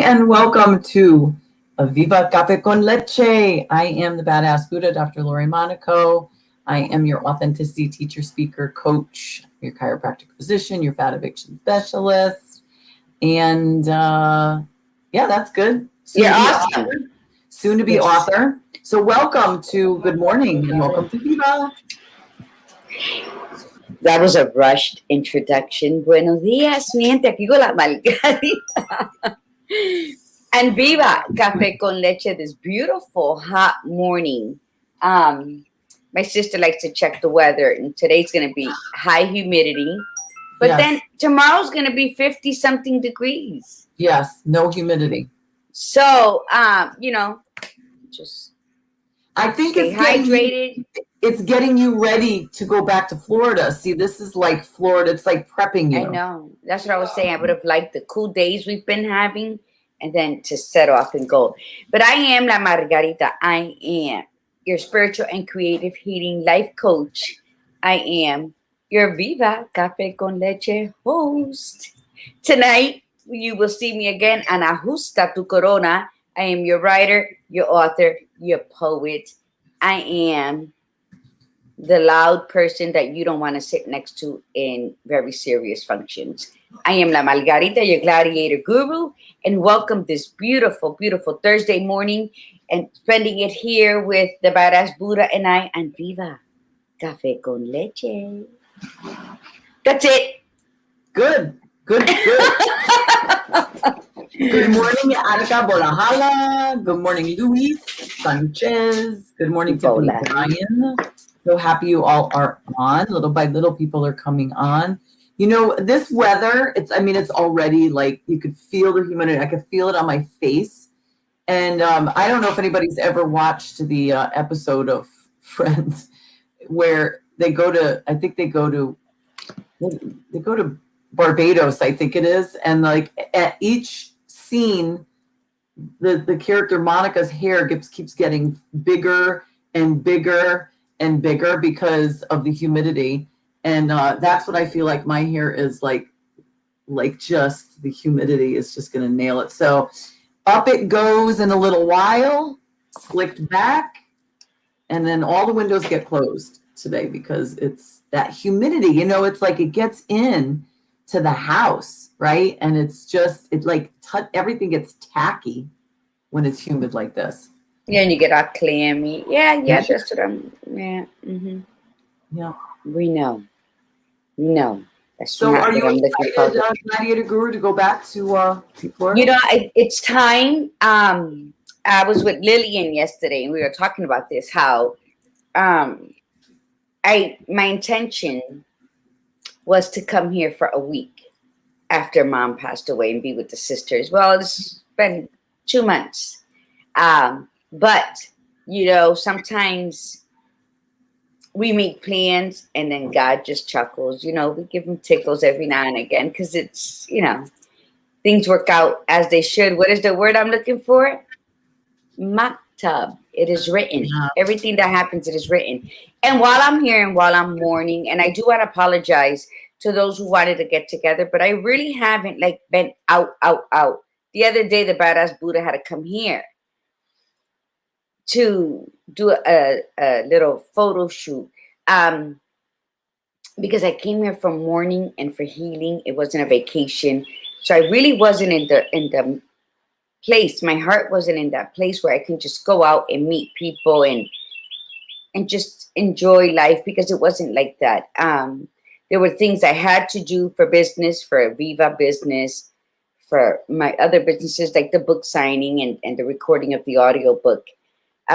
and welcome to Viva Cafe con Leche. I am the badass Buddha, Dr. Lori Monaco. I am your authenticity teacher, speaker, coach, your chiropractic physician, your fat addiction specialist. And yeah, that's good. You're awesome. Soon to be author. So welcome to Good Morning and welcome to Viva. That was a rushed introduction. Buenos días, mi gente. Aquí con la Margarita. And Viva Cafe con Leche this beautiful hot morning. My sister likes to check the weather, and today's going to be high humidity. But then tomorrow's going to be 50-something degrees. Yes, no humidity. So, just I think stay hydrated. It's getting you ready to go back to Florida. See, this is like Florida. It's like prepping you. I know. That's what I was saying. I would have liked the cool days we've been having and then to set off and go. But I am La Margarita. I am your spiritual and creative healing life coach. I am your Viva Cafe con Leche host. Tonight, you will see me again on Ajusta tu Corona. I am your writer, your author, your poet. I am the loud person that you don't want to sit next to in very serious functions. I am La Margarita, your Gladiator Guru, and welcome this beautiful, beautiful Thursday morning and spending it here with the badass Buddha and I and Viva Cafe con Leche. That's it. Good. Good morning, Arca Bolahala. Good morning, Luis Sanchez. Good morning, Tiffany Brian. So happy you all are on. Little by little, people are coming on. You know, this weather, it's already like you could feel the humidity. I could feel it on my face. And I don't know if anybody's ever watched the episode of Friends where they go to Barbados, I think it is. And like at each scene, the character Monica's hair keeps getting bigger and bigger and bigger because of the humidity. And that's what I feel like my hair is like just the humidity is just going to nail it. So up it goes in a little while, slicked back, and then all the windows get closed today because it's that humidity. You know, it's like it gets in to the house, right? And it's just, everything gets tacky when it's humid like this. Yeah, and you get all clammy. Yeah, that's what mm-hmm. Yeah. We know. That's so are you excited, Gladiator Guru, to go back to Florida? You know, it's time. I was with Lillian yesterday, and we were talking about this, how my intention was to come here for a week after Mom passed away and be with the sisters. Well, it's been 2 months. But, you know, sometimes we make plans and then God just chuckles. You know, we give him tickles every now and again because it's, you know, things work out as they should. What is the word I'm looking for? Maktab. It is written. Everything that happens, it is written. And while I'm here and while I'm mourning, and I do want to apologize to those who wanted to get together, but I really haven't been out. The other day, the badass Buddha had to come here to do a little photo shoot because I came here for mourning and for healing. It wasn't a vacation, so I really wasn't in the place. My heart wasn't in that place where I can just go out and meet people and just enjoy life, because it wasn't like that. There were things I had to do for business, for Viva business, for my other businesses, like the book signing and the recording of the audio book.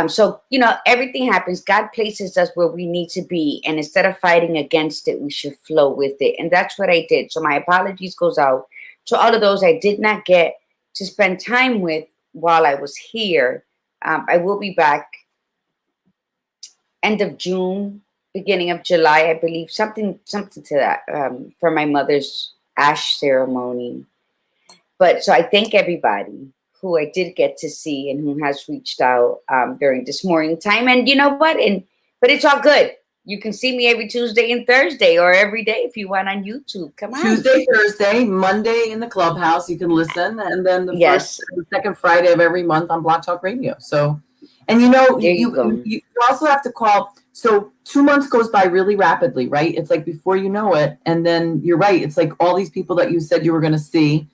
So, you know, everything happens. God places us where we need to be. And instead of fighting against it, we should flow with it. And that's what I did. So my apologies goes out to all of those I did not get to spend time with while I was here. I will be back end of June, beginning of July, I believe, something to that, for my mother's ash ceremony. But so I thank everybody who I did get to see and who has reached out during this morning time. And you know what? But it's all good. You can see me every Tuesday and Thursday, or every day if you want on YouTube. Come on. Tuesday, Thursday, Monday in the clubhouse. You can listen, and then the Yes. the second Friday of every month on Blog Talk Radio. So, and you know, There you go. you also have to call. So 2 months goes by really rapidly, right? It's like before you know it, and then you're right. It's like all these people that you said you were going to see.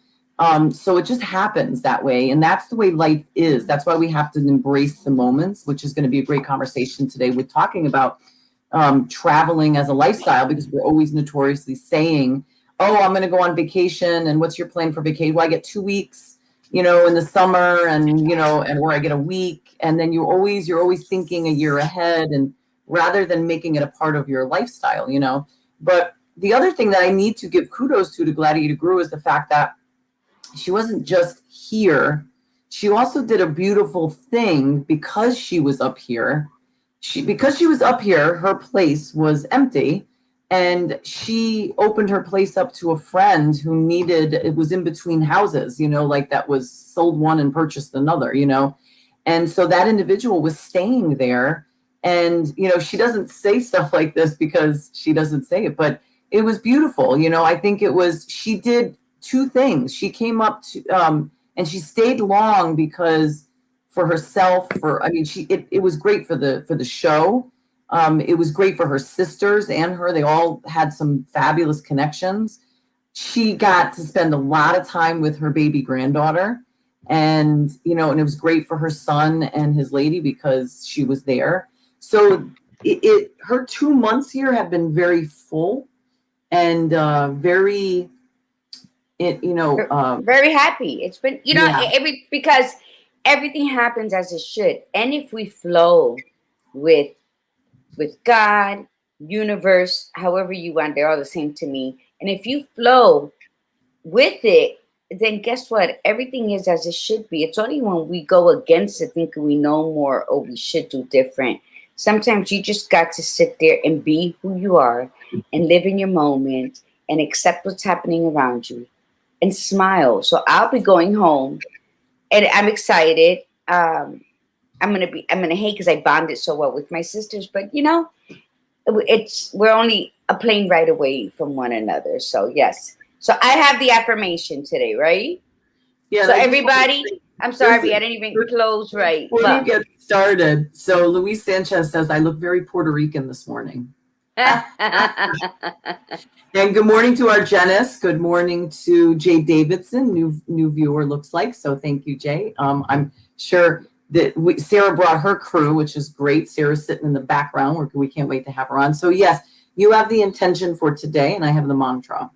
So it just happens that way, and that's the way life is. That's why we have to embrace the moments, which is going to be a great conversation today. We're talking about traveling as a lifestyle, because we're always notoriously saying, oh, I'm going to go on vacation. And what's your plan for vacation? Well, I get 2 weeks, in the summer, and, or I get a week. And then you're always thinking a year ahead, and rather than making it a part of your lifestyle, But the other thing that I need to give kudos to Gladiator Guru is the fact that she wasn't just here. She also did a beautiful thing because she was up here. Because she was up here, her place was empty, and she opened her place up to a friend who it was in between houses, like that was sold one and purchased another, And so that individual was staying there. And, she doesn't say stuff like this because she doesn't say it, but it was beautiful. I think she did two things. She came up to, and she stayed long because for herself, it was great for the show. It was great for her sisters and her. They all had some fabulous connections. She got to spend a lot of time with her baby granddaughter, and and it was great for her son and his lady because she was there. So her 2 months here have been very full and very very happy. It's been, because everything happens as it should. And if we flow with God, universe, however you want, they're all the same to me. And if you flow with it, then guess what? Everything is as it should be. It's only when we go against it, thinking we know more or we should do different. Sometimes you just got to sit there and be who you are and live in your moment and accept what's happening around you and smile. So I'll be going home, and I'm excited. I'm gonna hate because I bonded so well with my sisters, but we're only a plane ride away from one another. So yes. So I have the affirmation today, right? Yeah. So everybody, I'm sorry, I didn't even close right. Before you get started, so Luis Sanchez says, I look very Puerto Rican this morning. And good morning to our Janice. Good morning to Jay Davidson, new viewer looks like. So thank you, Jay. I'm sure that Sarah brought her crew, which is great. Sarah's sitting in the background. We can't wait to have her on. So yes, you have the intention for today, and I have the mantra.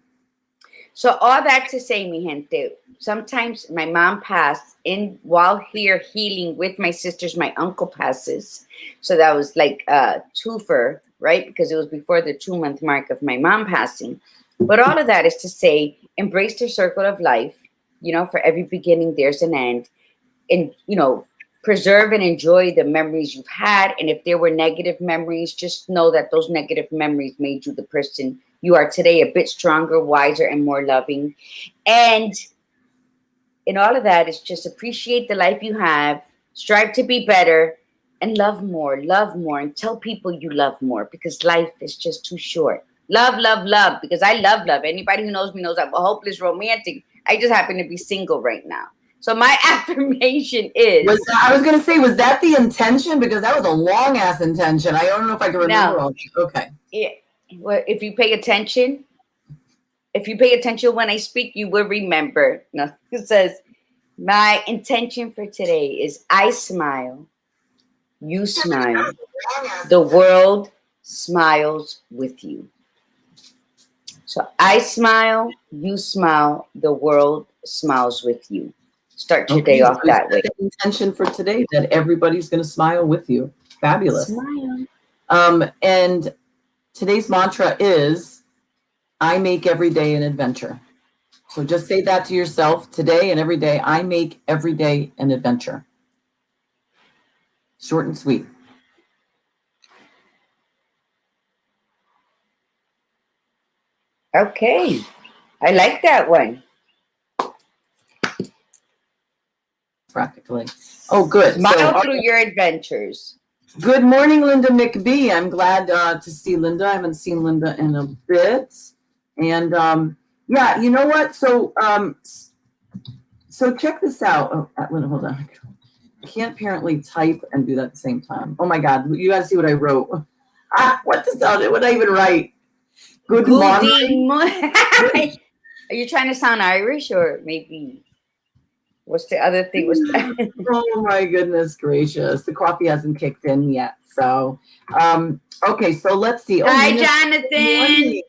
So all that to say, mi gente, sometimes my mom passed while here healing with my sisters. My uncle passes. So that was like a twofer, right? Because it was before the 2-month mark of my mom passing. But all of that is to say, embrace the circle of life. For every beginning, there's an end. And, preserve and enjoy the memories you've had. And if there were negative memories, just know that those negative memories made you the person you are today, a bit stronger, wiser, and more loving. And in all of that, is just appreciate the life you have, strive to be better, and love more, and tell people you love more, because life is just too short. Love, love, love, because I love love. Anybody who knows me knows I'm a hopeless romantic. I just happen to be single right now. So my affirmation is... I was going to say, was that the intention? Because that was a long-ass intention. I don't know if I can remember all. Okay. Yeah. Well, if you pay attention when I speak, you will remember. No, it says, my intention for today is I smile, you smile, the world smiles with you. So I smile, you smile, the world smiles with you. Start your day off that way. The intention for today that everybody's going to smile with you. Fabulous. Smile. And today's mantra is, I make every day an adventure. So just say that to yourself today and every day. I make every day an adventure. Short and sweet. Okay. I like that one. Practically. Oh, good. Smile through your adventures. Good morning, Linda McBee. I'm glad to see Linda. I haven't seen Linda in a bit. And yeah, you know what? So check this out. Oh, Linda, hold on. I can't apparently type and do that at the same time. Oh my God, you gotta see what I wrote. What the hell? What did I even write? Good morning. Are you trying to sound Irish or maybe what's the other thing? What's the Oh my goodness gracious. The coffee hasn't kicked in yet. So, okay, so let's see. Oh, Hi, Nina, Jonathan.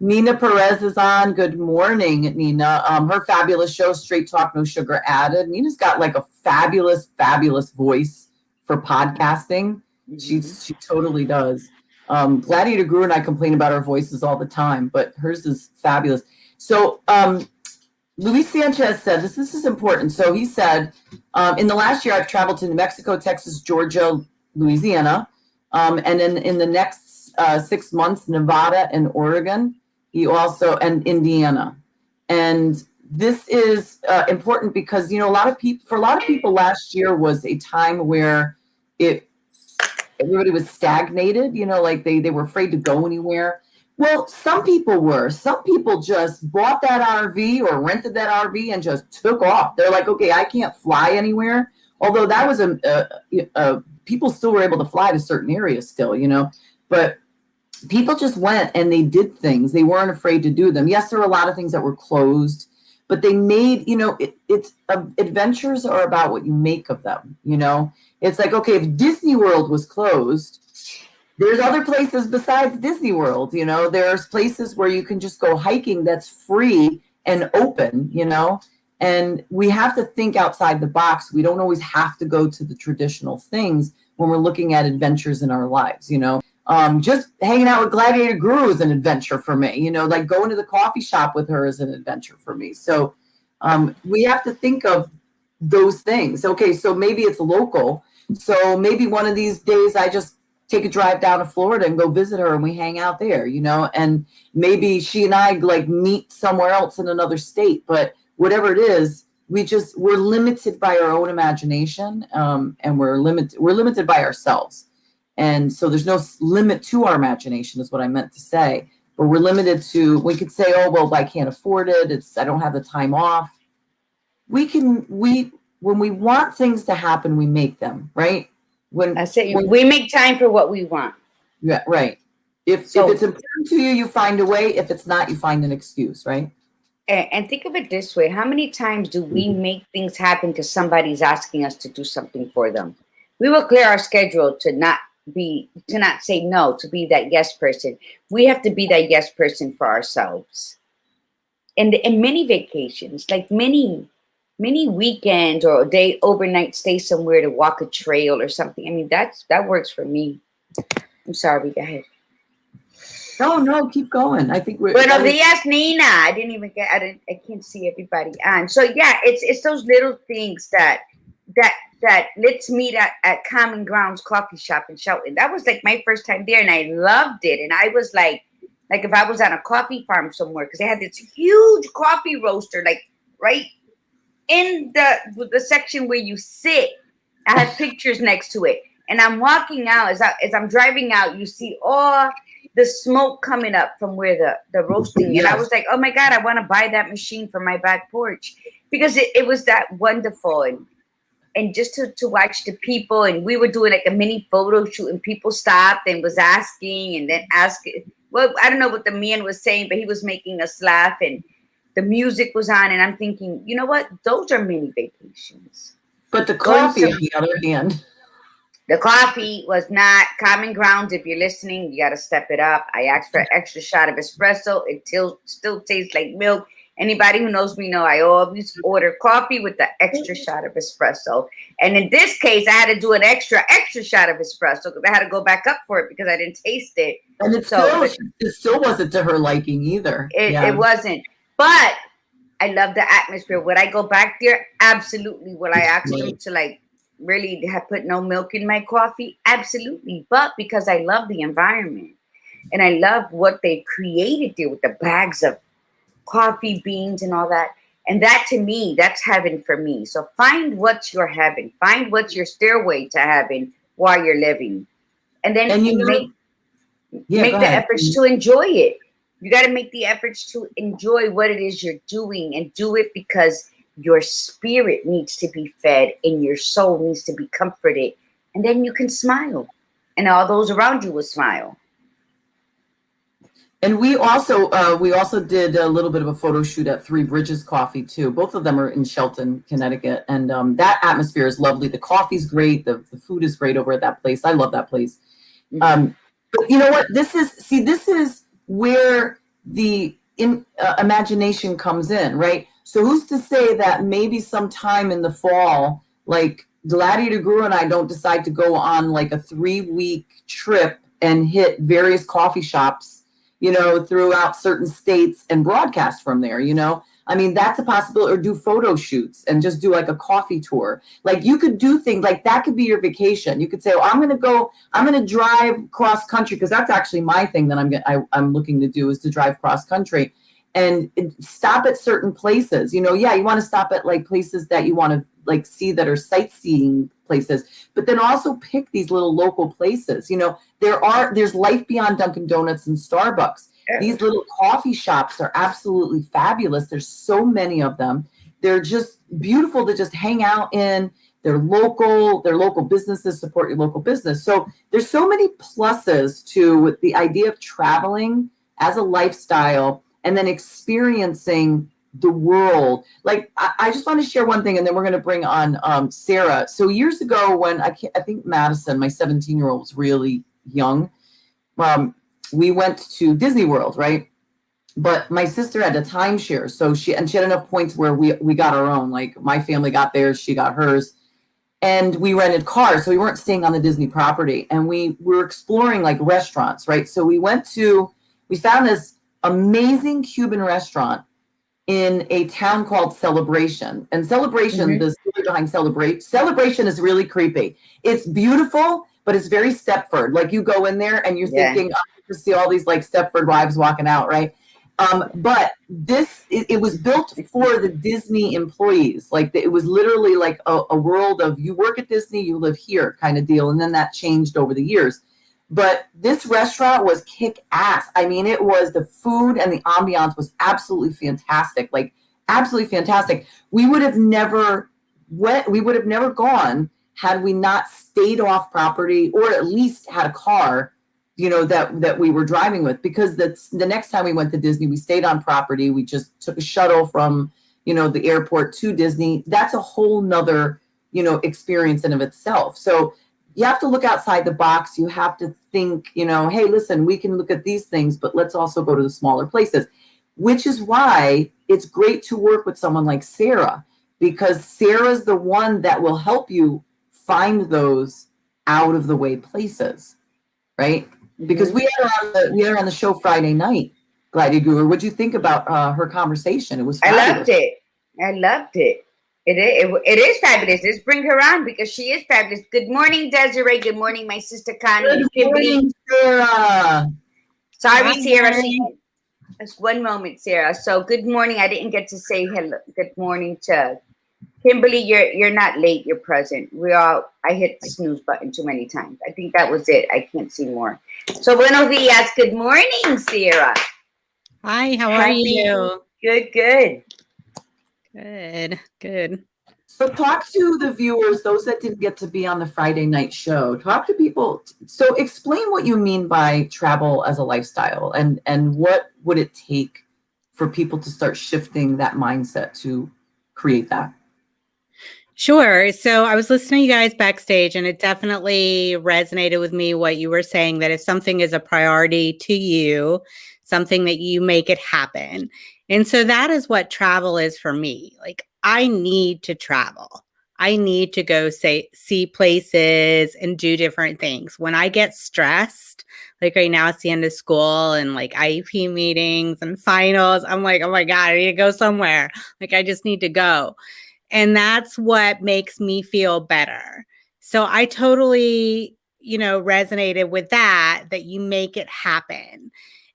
Nina Perez is on. Good morning, Nina. Her fabulous show, Straight Talk, No Sugar Added. Nina's got like a fabulous, fabulous voice for podcasting. She totally does. Gladiator Guru and I complain about our voices all the time, but hers is fabulous. So, Luis Sanchez said, this is important. So he said, in the last year, I've traveled to New Mexico, Texas, Georgia, Louisiana, and in the next 6 months, Nevada and Oregon. He also, and Indiana. And this is important because, you know, for a lot of people, last year was a time where everybody was stagnated, you know, like they were afraid to go anywhere. Well, some people were. Some people just bought that RV or rented that RV and just took off. They're like, okay, I can't fly anywhere. Although that was people still were able to fly to certain areas still, you know, but people just went and they did things. They weren't afraid to do them. Yes, there were a lot of things that were closed, but they made, you know, adventures are about what you make of them. You know, it's like, okay, if Disney World was closed, there's other places besides Disney World, you know, there's places where you can just go hiking that's free and open, you know, and we have to think outside the box. We don't always have to go to the traditional things when we're looking at adventures in our lives, you know. Just hanging out with Gladiator Guru is an adventure for me, you know, like going to the coffee shop with her is an adventure for me. So we have to think of those things. Okay, so maybe it's local. So maybe one of these days I just take a drive down to Florida and go visit her and we hang out there, you know, and maybe she and I like meet somewhere else in another state, but whatever it is, we're limited by our own imagination, and we're limited by ourselves. And so there's no limit to our imagination is what I meant to say, but we could say, oh, well, I can't afford it. I don't have the time off. When we want things to happen, we make them, right? I say we make time for what we want. Yeah, right. If it's important to you, you find a way. If it's not, you find an excuse, right? And think of it this way. How many times do we make things happen because somebody's asking us to do something for them? We will clear our schedule to not say no, to be that yes person. We have to be that yes person for ourselves. And many vacations, like many weekends or a day overnight stay somewhere to walk a trail or something. I mean, that works for me. I'm sorry, go ahead. No, keep going. I think we're Buenos días, Nina. I can't see everybody on. So yeah, it's those little things that let's meet at Common Grounds Coffee Shop in Shelton. That was like my first time there and I loved it. And I was like if I was on a coffee farm somewhere, because they had this huge coffee roaster, like right in the section where you sit. I had pictures next to it. And I'm walking out, as I'm driving out, you see all the smoke coming up from where the roasting. Yes. And I was like, oh my God, I want to buy that machine for my back porch. Because it was that wonderful. And just to watch the people, and we were doing like a mini photo shoot, and people stopped and was asking and then asking. Well, I don't know what the man was saying, but he was making us laugh, and the music was on, and I'm thinking, you know what? Those are mini vacations. But the coffee, on the other hand. The coffee was not Common Grounds. If you're listening, you got to step it up. I asked for an extra shot of espresso. It still tastes like milk. Anybody who knows me know I always order coffee with the extra shot of espresso. And in this case, I had to do an extra shot of espresso because I had to go back up for it because I didn't taste it. And it still wasn't to her liking either. It wasn't. But I love the atmosphere. Would I go back there? Absolutely. Will I ask them to really have put no milk in my coffee? Absolutely. But because I love the environment and I love what they created there with the bags of coffee beans and all that. And that to me, that's heaven for me. So find what's your heaven. Find what's your stairway to heaven while you're living. And then And you know, yeah, go make the ahead. efforts to enjoy it. You got to make the efforts to enjoy what it is you're doing, and do it because your spirit needs to be fed and your soul needs to be comforted. And then you can smile, and all those around you will smile. And we also did a little bit of a photo shoot at Three Bridges Coffee too. Both of them are in Shelton, Connecticut, and that atmosphere is lovely. The coffee's great. The food is great over at that place. I love that place. But you know what? This is where the imagination comes in, right? So who's to say that maybe sometime in the fall, like Gladiator Guru and I don't decide to go on like a 3-week trip and hit various coffee shops, throughout certain states and broadcast from there, I mean, that's a possibility. Or do photo shoots and just do like a coffee tour. Like you could do things like that could be your vacation. You could say, I'm going to drive cross country, because that's actually my thing that I'm looking to do, is to drive cross country and stop at certain places. You want to stop at like places that you want to like see that are sightseeing places, but then also pick these little local places. There's life beyond Dunkin' Donuts and Starbucks. These little coffee shops are absolutely fabulous. There's so many of them. They're just beautiful to just hang out in. They're local businesses, support your local business. So there's so many pluses to the idea of traveling as a lifestyle and then experiencing the world. Like I just want to share one thing, and then we're going to bring on Sarah. So years ago, when I think Madison, my 17-year-old, was really young, we went to Disney World, right? But my sister had a timeshare, so she had enough points where we got our own. Like my family got theirs, she got hers, and we rented cars, so we weren't staying on the Disney property. And we were exploring like restaurants, right? So we found this amazing Cuban restaurant in a town called Celebration. And Celebration, the story behind Celebration is really creepy. It's beautiful, but it's very Stepford. Like you go in there and you're thinking, you see all these like Stepford wives walking out, right? But it was built for the Disney employees. Like it was literally like a world of, you work at Disney, you live here kind of deal. And then that changed over the years. But this restaurant was kick ass. I mean, the food and the ambiance was absolutely fantastic. Like absolutely fantastic. We would have never gone had we not stayed off property, or at least had a car, that we were driving with. Because the next time we went to Disney, we stayed on property. We just took a shuttle from, the airport to Disney. That's a whole nother, experience in of itself. So you have to look outside the box. You have to think, hey, listen, we can look at these things, but let's also go to the smaller places, which is why it's great to work with someone like Sarah, because Sarah's the one that will help you find those out of the way places, right? Because we had her on the show Friday night, Gladiator Guru. What'd you think about her conversation? It was fabulous. I loved it. It is fabulous. Let's bring her on because she is fabulous. Good morning, Desiree. Good morning, my sister Connie. Good morning, Sarah. Sorry, Sarah. Just one moment, Sarah. So good morning. I didn't get to say hello. Good morning to Kimberly. You're not late. You're present. I hit the snooze button too many times. I think that was it. I can't see more. So buenos dias. Good morning, Sarah. Hi. How are you? Good. Good. So talk to the viewers, those that didn't get to be on the Friday night show. Talk to people. So explain what you mean by travel as a lifestyle, and what would it take for people to start shifting that mindset to create that? Sure. So I was listening to you guys backstage, and it definitely resonated with me what you were saying, that if something is a priority to you, something that you make it happen. And so that is what travel is for me. Like I need to travel. I need to go see places and do different things. When I get stressed, like right now it's the end of school and like IEP meetings and finals, I'm like, oh my God, I need to go somewhere. Like I just need to go. And that's what makes me feel better. So I totally, resonated with that you make it happen.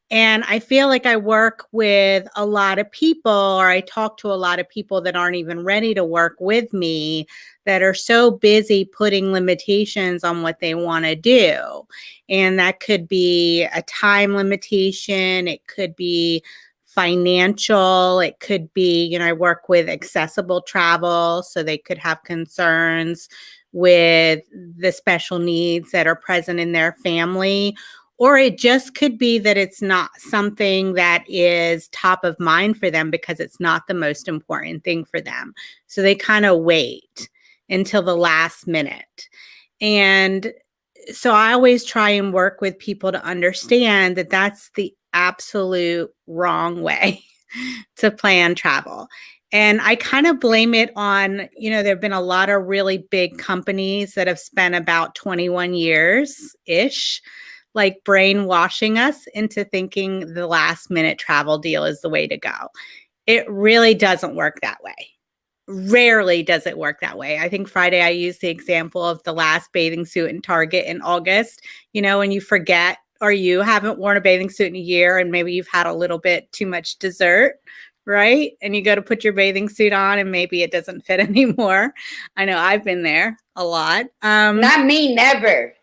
And I feel like I work with a lot of people, or I talk to a lot of people that aren't even ready to work with me, that are so busy putting limitations on what they want to do. And that could be a time limitation. It could be financial. It could be, I work with accessible travel, so they could have concerns with the special needs that are present in their family. Or it just could be that it's not something that is top of mind for them because it's not the most important thing for them. So they kind of wait until the last minute. And so I always try and work with people to understand that that's the absolute wrong way to plan travel. And I kind of blame it on, there have been a lot of really big companies that have spent about 21 years-ish, like brainwashing us into thinking the last minute travel deal is the way to go. It really doesn't work that way. Rarely does it work that way. I think Friday I used the example of the last bathing suit in Target in August, when you forget or you haven't worn a bathing suit in a year and maybe you've had a little bit too much dessert, right? And you go to put your bathing suit on and maybe it doesn't fit anymore. I know I've been there a lot. Not me, never.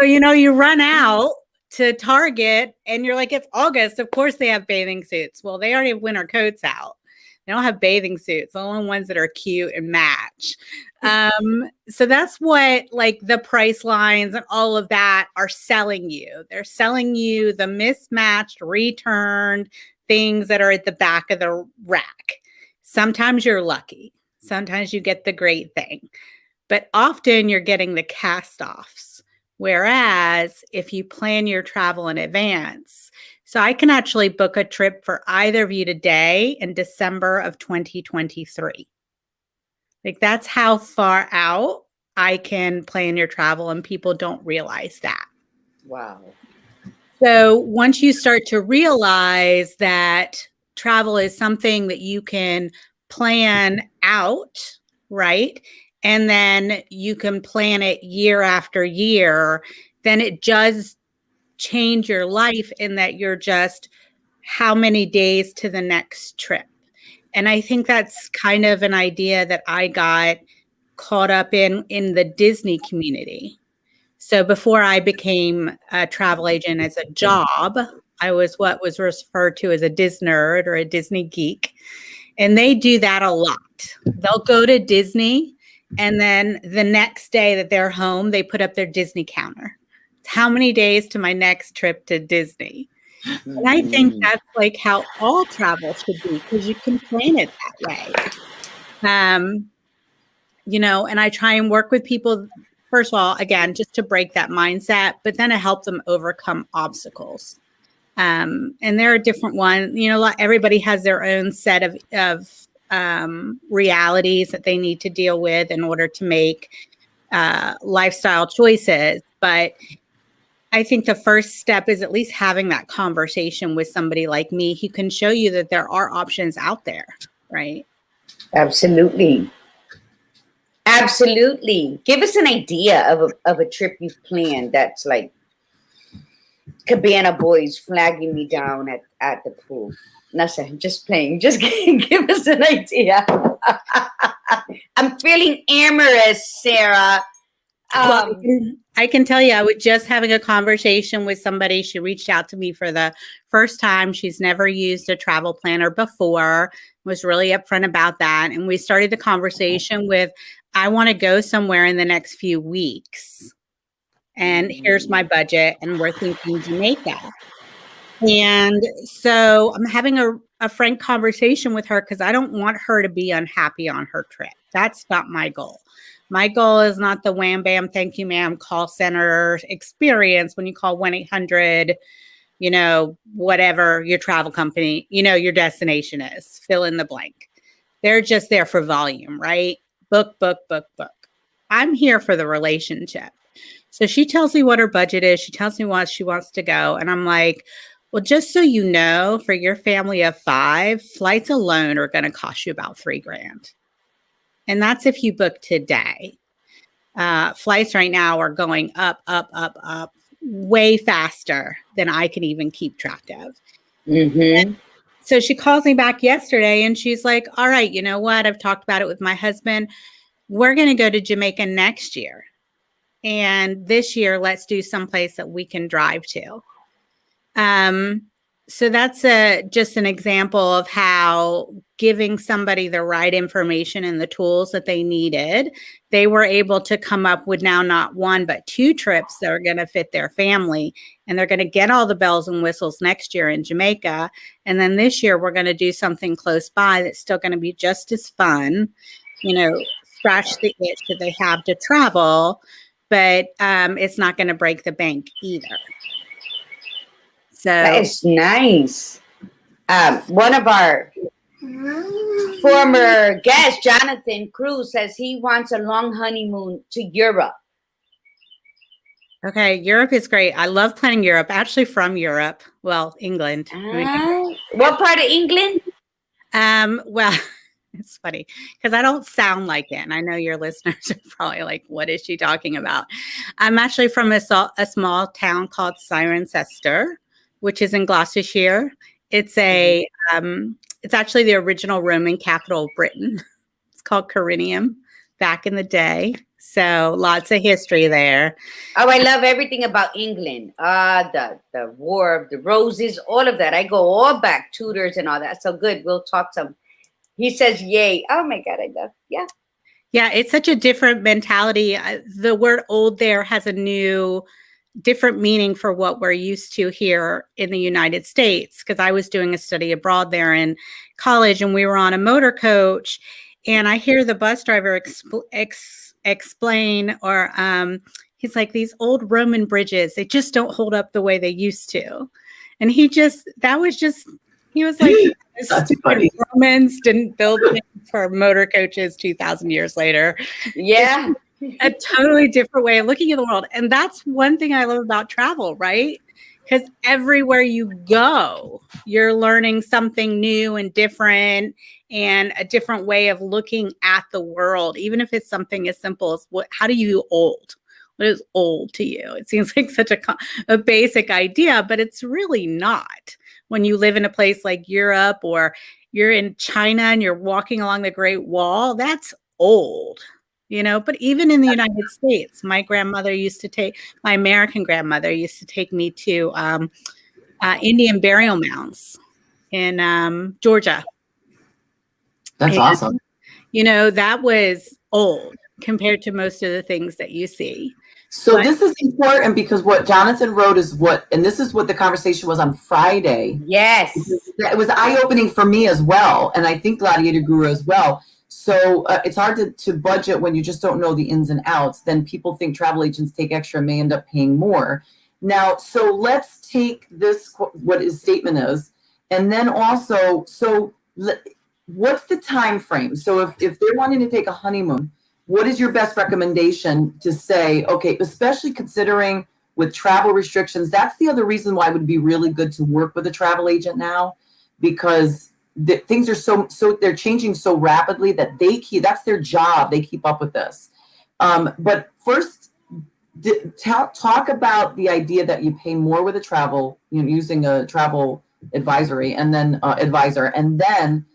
So, you run out to Target and you're like, it's August. Of course they have bathing suits. Well, they already have winter coats out. They don't have bathing suits, the only ones that are cute and match. So that's what the price lines and all of that are selling you. They're selling you the mismatched, returned things that are at the back of the rack. Sometimes you're lucky. Sometimes you get the great thing. But often you're getting the cast-offs. Whereas if you plan your travel in advance, so I can actually book a trip for either of you today in December of 2023. That's how far out I can plan your travel, and people don't realize that. Wow. So once you start to realize that travel is something that you can plan out, right? And then you can plan it year after year, then it does change your life in that you're just how many days to the next trip. And I think that's kind of an idea that I got caught up in the Disney community. So before I became a travel agent as a job, I was what was referred to as a Disney nerd or a Disney geek. And they do that a lot. They'll go to Disney, and then the next day that they're home, they put up their Disney counter. How many days to my next trip to Disney? And I think that's how all travel should be, because you can plan it that way. And I try and work with people, first of all, again, just to break that mindset, but then to help them overcome obstacles. And there are different ones, everybody has their own set of realities that they need to deal with in order to make lifestyle choices. But I think the first step is at least having that conversation with somebody like me who can show you that there are options out there, right? Absolutely. Absolutely. Give us an idea of a trip you've planned that's like Cabana Boys flagging me down at the pool. Nothing, just playing. Just give us an idea. I'm feeling amorous, Sarah. Well, I can tell you, I was just having a conversation with somebody. She reached out to me for the first time. She's never used a travel planner before, was really upfront about that. And we started the conversation with, I want to go somewhere in the next few weeks. And here's my budget. And we're thinking Jamaica. And so I'm having a frank conversation with her because I don't want her to be unhappy on her trip. That's not my goal. My goal is not the wham, bam, thank you, ma'am, call center experience when you call 1-800, whatever your travel company, your destination is, fill in the blank. They're just there for volume, right? Book, book, book, book. I'm here for the relationship. So she tells me what her budget is. She tells me what she wants to go. And I'm like, well, just so you know, for your family of 5, flights alone are going to cost you about $3,000. And that's if you book today. Flights right now are going up, up, up, up, way faster than I can even keep track of. Mm-hmm. So she calls me back yesterday and she's like, all right, you know what? I've talked about it with my husband. We're going to go to Jamaica next year. And this year, let's do someplace that we can drive to. So that's just an example of how giving somebody the right information and the tools that they needed, they were able to come up with now not one, but 2 trips that are going to fit their family. And they're going to get all the bells and whistles next year in Jamaica. And then this year, we're going to do something close by that's still going to be just as fun, scratch the itch that they have to travel, but it's not going to break the bank either. So that is nice. One of our former guests, Jonathan Cruz, says he wants a long honeymoon to Europe. Okay, Europe is great. I love planning Europe. Actually, from Europe. Well, England. What part of England? Well, it's funny because I don't sound like it, and I know your listeners are probably like, "What is she talking about?" I'm actually from a small town called Cirencester, which is in Gloucestershire. It's it's actually the original Roman capital of Britain. It's called Carinium back in the day. So lots of history there. Oh, I love everything about England. The War of the Roses, all of that. I go all back, Tudors and all that. So good. We'll talk some. He says, yay. Oh my God, I love. Yeah. Yeah, it's such a different mentality. The word old there has a different meaning for what we're used to here in the United States. Because I was doing a study abroad there in college and we were on a motor coach and I hear the bus driver explain or he's like, these old Roman bridges, they just don't hold up the way they used to. And he was like, Romans didn't build things for motor coaches 2,000 years later. Yeah. A totally different way of looking at the world. And that's one thing I love about travel, right? Because everywhere you go, you're learning something new and different and a different way of looking at the world, even if it's something as simple as how do you old? What is old to you? It seems like such a basic idea, but it's really not. When you live in a place like Europe or you're in China and you're walking along the Great Wall, that's old. But even in the United States, my American grandmother used to take me to Indian burial mounds in Georgia. That's awesome. That was old compared to most of the things that you see. So this is important because what Jonathan wrote and this is what the conversation was on Friday. Yes. It was eye-opening for me as well. And I think Gladiator Guru as well. So it's hard to budget when you just don't know the ins and outs. Then people think travel agents take extra and may end up paying more. Now, so let's take this, what his statement is. And then also, what's the time frame? So if they're wanting to take a honeymoon, what is your best recommendation to say, okay, especially considering with travel restrictions, that's the other reason why it would be really good to work with a travel agent now, because things are so they're changing so rapidly that that's their job. They keep up with this. But first, talk about the idea that you pay more with a travel, using a travel advisory and then advisor, and then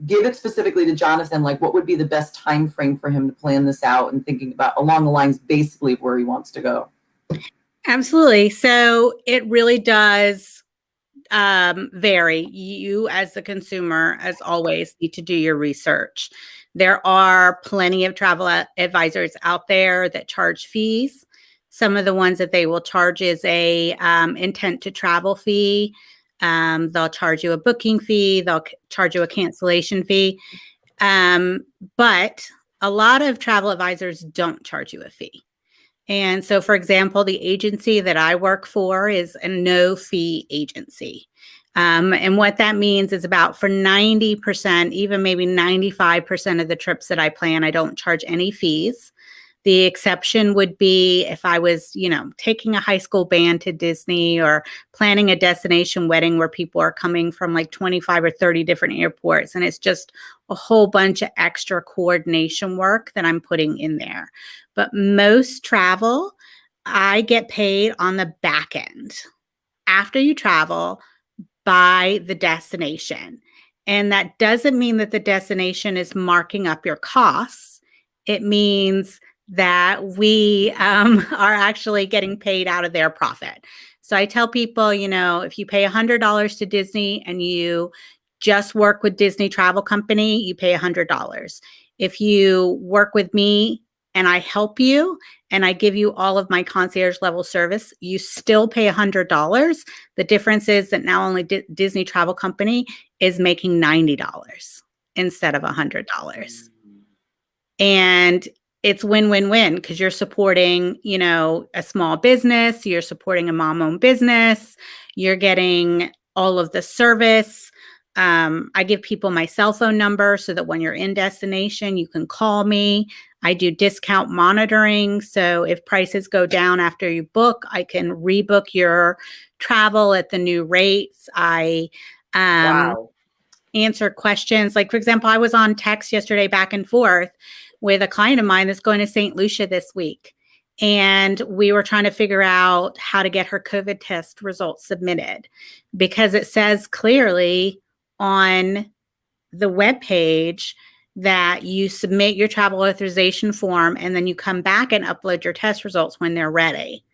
give it specifically to Jonathan, like what would be the best time frame for him to plan this out and thinking about along the lines basically of where he wants to go. Absolutely. So it really does vary. You as the consumer, as always, need to do your research. There are plenty of travel advisors out there that charge fees. Some of the ones that they will charge is a intent to travel fee. They'll charge you a booking fee. They'll charge you a cancellation fee. But a lot of travel advisors don't charge you a fee. And so, for example, the agency that I work for is a no-fee agency. And what that means is about for 90%, even maybe 95% of the trips that I plan, I don't charge any fees. The exception would be if I was, taking a high school band to Disney or planning a destination wedding where people are coming from like 25 or 30 different airports. And it's just a whole bunch of extra coordination work that I'm putting in there. But most travel, I get paid on the back end after you travel by the destination. And that doesn't mean that the destination is marking up your costs. It means that we are actually getting paid out of their profit. So I tell people, if you pay $100 to Disney and you just work with Disney Travel Company, you pay $100. If you work with me and I help you and I give you all of my concierge level service, you still pay $100. The difference is that now only Disney Travel Company is making $90 instead of $100. And it's win-win-win because you're supporting, a small business, you're supporting a mom-owned business, you're getting all of the service. I give people my cell phone number so that when you're in destination, you can call me. I do discount monitoring. So if prices go down after you book, I can rebook your travel at the new rates. I Wow. answer questions. Like, for example, I was on text yesterday back and forth with a client of mine that's going to St. Lucia this week. And we were trying to figure out how to get her COVID test results submitted because it says clearly on the webpage that you submit your travel authorization form and then you come back and upload your test results when they're ready.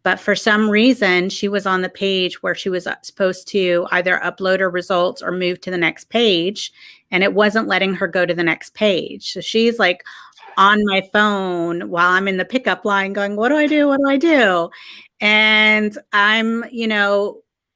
But for some reason, she was on the page where she was supposed to either upload her results or move to the next page, and it wasn't letting her go to the next page. So she's like on my phone while I'm in the pickup line going, what do I do? What do I do? And I'm,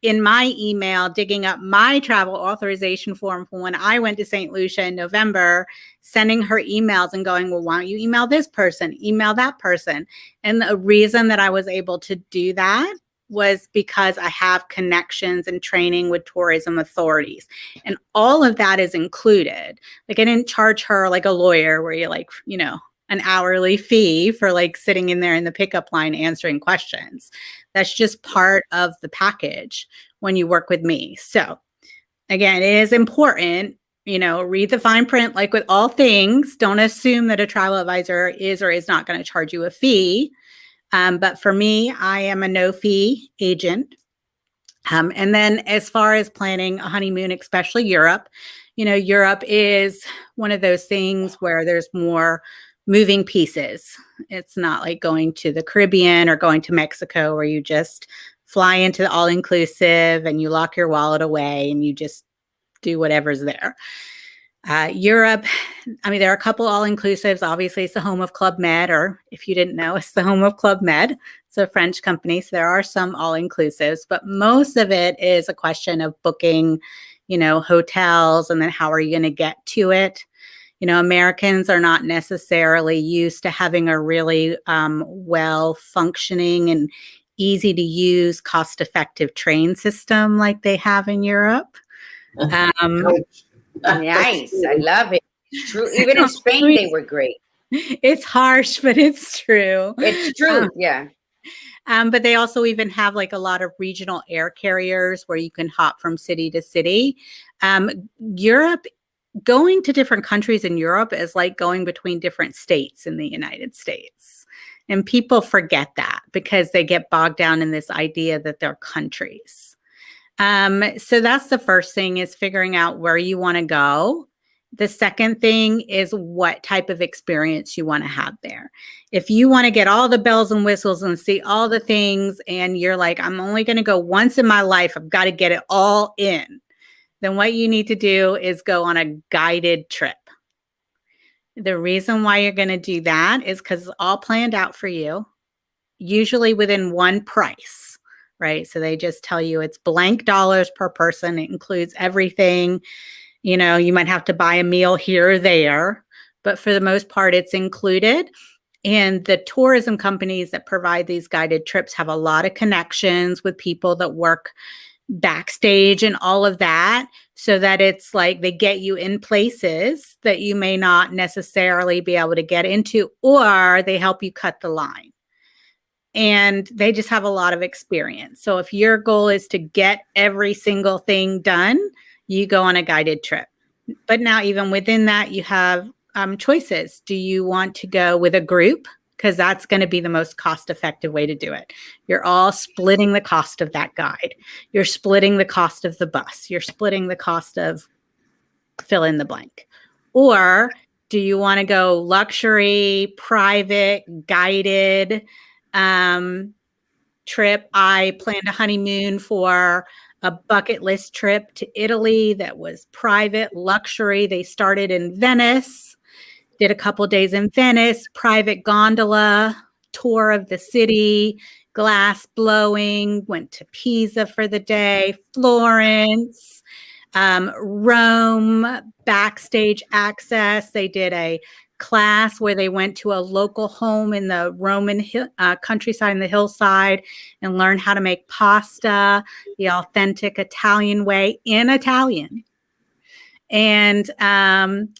in my email, digging up my travel authorization form from when I went to St. Lucia in November, sending her emails and going, well, why don't you email this person, email that person? And the reason that I was able to do that was because I have connections and training with tourism authorities. And all of that is included. Like I didn't charge her like a lawyer where you an hourly fee for like sitting in there in the pickup line answering questions. That's just part of the package when you work with me. So again, it is important, read the fine print. Like with all things, don't assume that a travel advisor is or is not going to charge you a fee. But for me, I am a no fee agent. And then as far as planning a honeymoon, especially Europe, Europe is one of those things where there's more moving pieces. It's not like going to the Caribbean or going to Mexico where you just fly into the all-inclusive and you lock your wallet away and you just do whatever's there. Europe, there are a couple all-inclusives. Obviously, it's the home of Club Med, or if you didn't know, it's the home of Club Med. It's a French company, so there are some all-inclusives, but most of it is a question of booking, hotels, and then how are you going to get to it? Americans are not necessarily used to having a really well-functioning and easy-to-use, cost-effective train system like they have in Europe. Nice. I love it. It's true. Even in Spain, they were great. It's harsh, but it's true. It's true. Yeah. But they also even have like a lot of regional air carriers where you can hop from city to city. Europe, going to different countries in Europe is like going between different states in the United States. And people forget that because they get bogged down in this idea that they're countries. So that's the first thing, is figuring out where you want to go. The second thing is what type of experience you want to have there. If you want to get all the bells and whistles and see all the things and you're like, I'm only going to go once in my life, I've got to get it all in, then what you need to do is go on a guided trip. The reason why you're going to do that is because it's all planned out for you, usually within one price, right? So they just tell you it's blank dollars per person. It includes everything. You might have to buy a meal here or there, but for the most part, it's included. And the tourism companies that provide these guided trips have a lot of connections with people that work backstage and all of that, so that it's like they get you in places that you may not necessarily be able to get into, or they help you cut the line. And they just have a lot of experience. So if your goal is to get every single thing done, you go on a guided trip. But now even within that, you have choices. Do you want to go with a group? Because that's going to be the most cost-effective way to do it. You're all splitting the cost of that guide. You're splitting the cost of the bus. You're splitting the cost of fill in the blank. Or Do you want to go luxury, private, guided trip? I planned a honeymoon for a bucket list trip to Italy that was private, luxury. They started in Venice, did a couple days in Venice, private gondola tour of the city, glass blowing, went to Pisa for the day, Florence, Rome, backstage access. They did a class where they went to a local home in the Roman countryside in the hillside and learned how to make pasta the authentic Italian way in Italian. And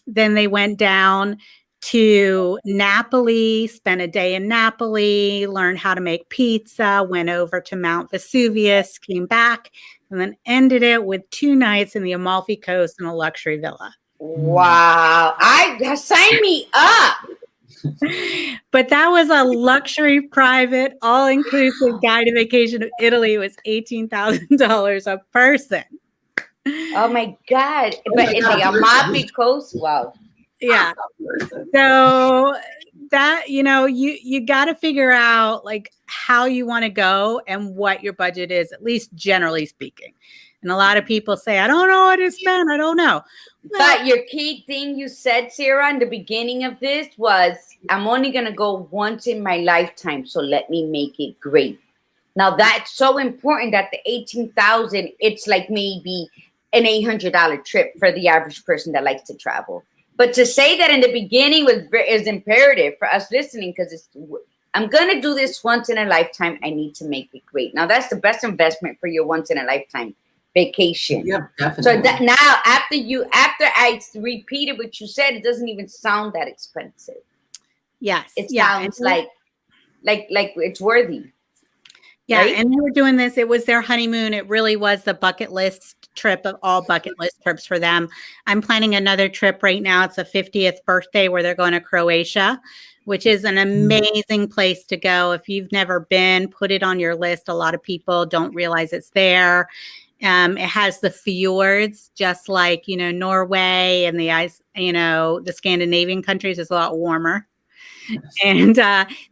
then they went down to Napoli, spent a day in Napoli, learned how to make pizza, went over to Mount Vesuvius, came back, and then ended it with 2 nights in the Amalfi Coast in a luxury villa. Wow. Sign me up. But that was a luxury, private, all-inclusive guided vacation to Italy. It was $18,000 a person. Oh my God. But in the Amalfi Coast, wow. Yeah. So that, you got to figure out like how you want to go and what your budget is, at least generally speaking. And a lot of people say, I don't know what to spend. I don't know. Well, but your key thing you said, Sarah, in the beginning of this was, I'm only going to go once in my lifetime. So let me make it great. Now that's so important that the 18,000, it's like maybe an $800 trip for the average person that likes to travel. But to say that in the beginning is imperative for us listening, because I'm going to do this once in a lifetime. I need to make it great. Now, that's the best investment for your once in a lifetime vacation. Yeah, definitely. So that now, after I repeated what you said, it doesn't even sound that expensive. Yes. It sounds like it's worthy. Yeah, right? and they were doing this. It was their honeymoon. It really was the bucket list trip of all bucket list trips for them. I'm planning another trip right now. It's a 50th birthday where they're going to Croatia, which is an amazing place to go. If you've never been, put it on your list. A lot of people don't realize it's there. It has the fjords, just like, Norway and the ice, the Scandinavian countries is a lot warmer. And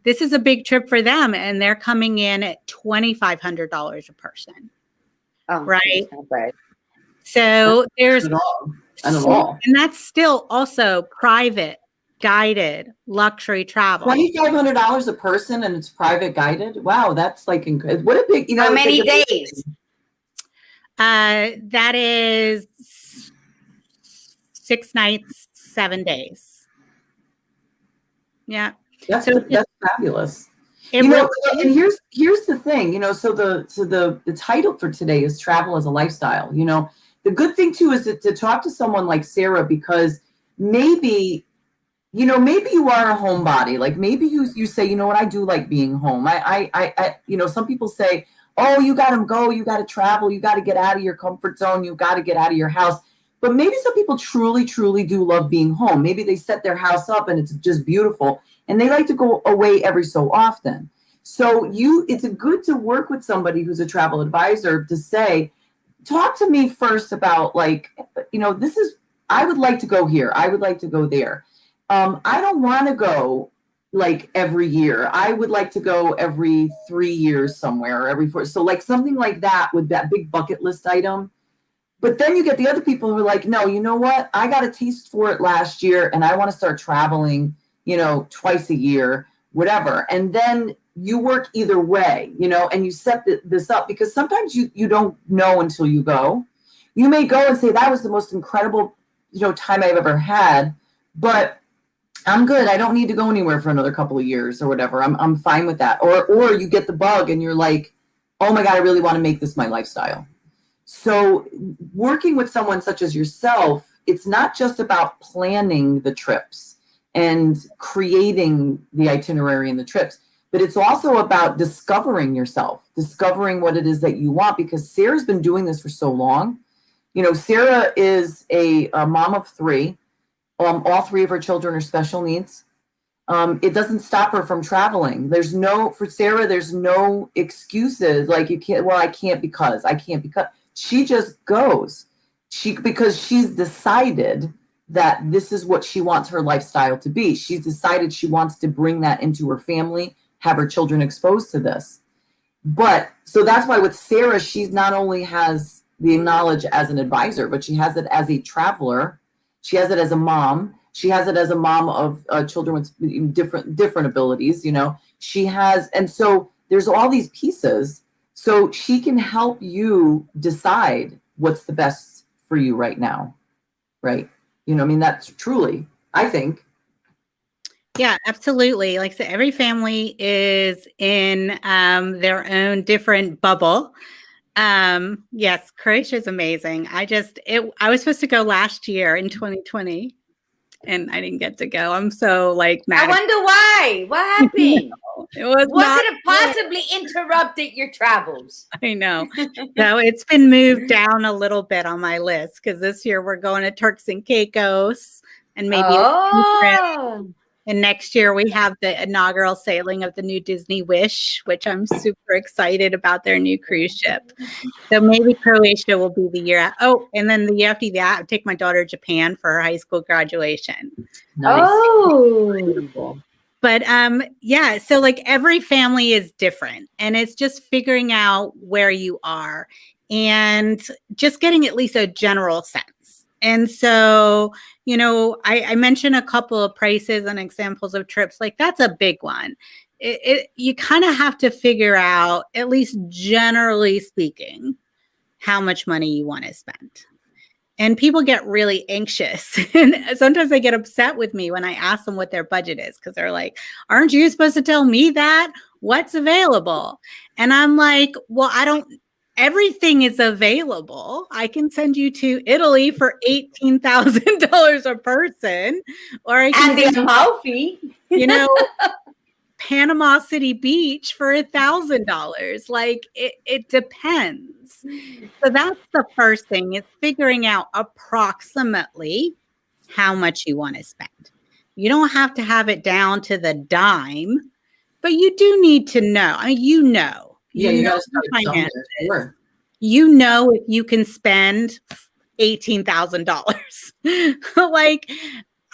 this is a big trip for them, and they're coming in at $2,500 a person. Oh, right. Right. So there's Not at all. And that's still also private, guided, luxury travel. $2,500 a person, and it's private guided. Wow, that's like what a big. How many days? That is 6 nights, 7 days. Yeah, that's fabulous. And here's the thing, so the title for today is Travel as a Lifestyle. The good thing too is to talk to someone like Sarah, because maybe you are a homebody. Like maybe you say, what, I do like being home. I some people say, oh, you got to go, you got to travel, you got to get out of your comfort zone, you got to get out of your house. But maybe some people truly, truly do love being home. Maybe they set their house up and it's just beautiful, and they like to go away every so often. So it's good to work with somebody who's a travel advisor to say, talk to me first about I would like to go here. I would like to go there. I don't want to go like every year. I would like to go every 3 years somewhere, or every 4. So like something like that with that big bucket list item. But then you get the other people who are like, no, you know what? I got a taste for it last year, and I want to start traveling, twice a year, whatever. And then you work either way, and you set this up, because sometimes you don't know until you go. You may go and say, that was the most incredible, time I've ever had, but I'm good. I don't need to go anywhere for another couple of years or whatever. I'm fine with that. Or you get the bug and you're like, oh my God, I really want to make this my lifestyle. So working with someone such as yourself, it's not just about planning the trips and creating the itinerary and the trips, but it's also about discovering yourself, discovering what it is that you want, because Sarah's been doing this for so long. Sarah is a mom of 3. All 3 of her children are special needs. It doesn't stop her from traveling. For Sarah, there's no excuses. Like I can't because. She just goes. Because she's decided that this is what she wants her lifestyle to be. She's decided she wants to bring that into her family, have her children exposed to this. But so that's why with Sarah, she's not only has the knowledge as an advisor, but she has it as a traveler. She has it as a mom. She has it as a mom of children with different abilities. She has, and so there's all these pieces. So she can help you decide what's the best for you right now, right? That's truly, I think. Yeah, absolutely. Like I said, every family is in their own different bubble. Yes, Croatia is amazing. I was supposed to go last year in 2020 and I didn't get to go. I'm so mad. I wonder why. What happened? It was what not could have possibly interrupted your travels? I know. So it's been moved down a little bit on my list because this year we're going to Turks and Caicos and maybe and next year we have the inaugural sailing of the new Disney Wish, which I'm super excited about their new cruise ship. So maybe Croatia will be the year. Oh, and then the year after that, I'll take my daughter to Japan for her high school graduation. Nice. Oh, beautiful. But yeah, so every family is different, and it's just figuring out where you are and just getting at least a general sense. And so, I mentioned a couple of prices and examples of trips. That's a big one. You kind of have to figure out, at least generally speaking, how much money you want to spend. And people get really anxious. And sometimes they get upset with me when I ask them what their budget is, because they're like, aren't you supposed to tell me that? What's available? And I'm like, well, everything is available. I can send you to Italy for $18,000 a person, or I can and the Amalfi, Panama City Beach for $1,000. It depends. So that's the first thing, is figuring out approximately how much you want to spend. You don't have to have it down to the dime, but you do need to know. I mean, you know Gotta start somewhere. Sure. If you can spend $18,000.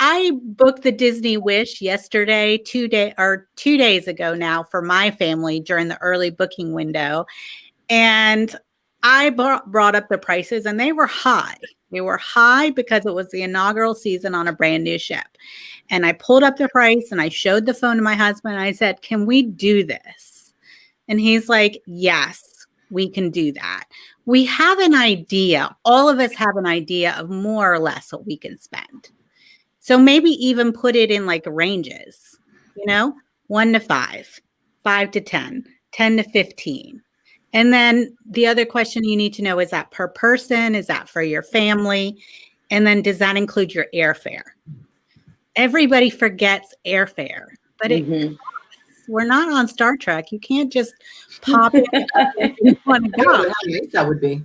I booked the Disney Wish yesterday, 2 days ago now, for my family during the early booking window. And I brought up the prices, and they were high. They were high because it was the inaugural season on a brand new ship. And I pulled up the price and I showed the phone to my husband. And I said, can we do this? And he's like, yes, we can do that. We have an idea. All of us have an idea of more or less what we can spend. So maybe even put it in ranges, 1 to 5, 5 to 10, 10 to 15. And then the other question you need to know, is that per person? Is that for your family? And then does that include your airfare? Everybody forgets airfare, but we're not on Star Trek. You can't just pop in if you want to go. How nice that would be.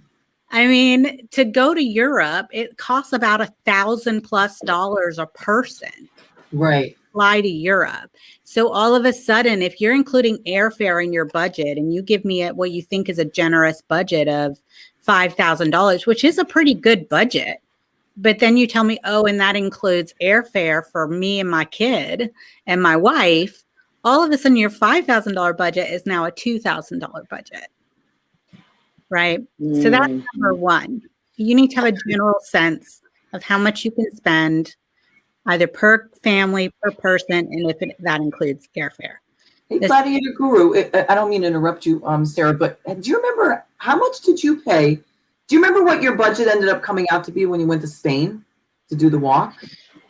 I mean, to go to Europe, it costs about $1,000+ a person. Right. Fly to Europe. So all of a sudden, if you're including airfare in your budget, and you give me what you think is a generous budget of $5,000, which is a pretty good budget, but then you tell me, oh, and that includes airfare for me and my kid and my wife, all of a sudden your $5,000 budget is now a $2,000 budget. Right? So that's number one. You need to have a general sense of how much you can spend, either per family, per person, and if that includes airfare. Hey, Gladiator Guru, I don't mean to interrupt you, Sarah, but do you remember, how much did you pay? Do you remember what your budget ended up coming out to be when you went to Spain to do the walk?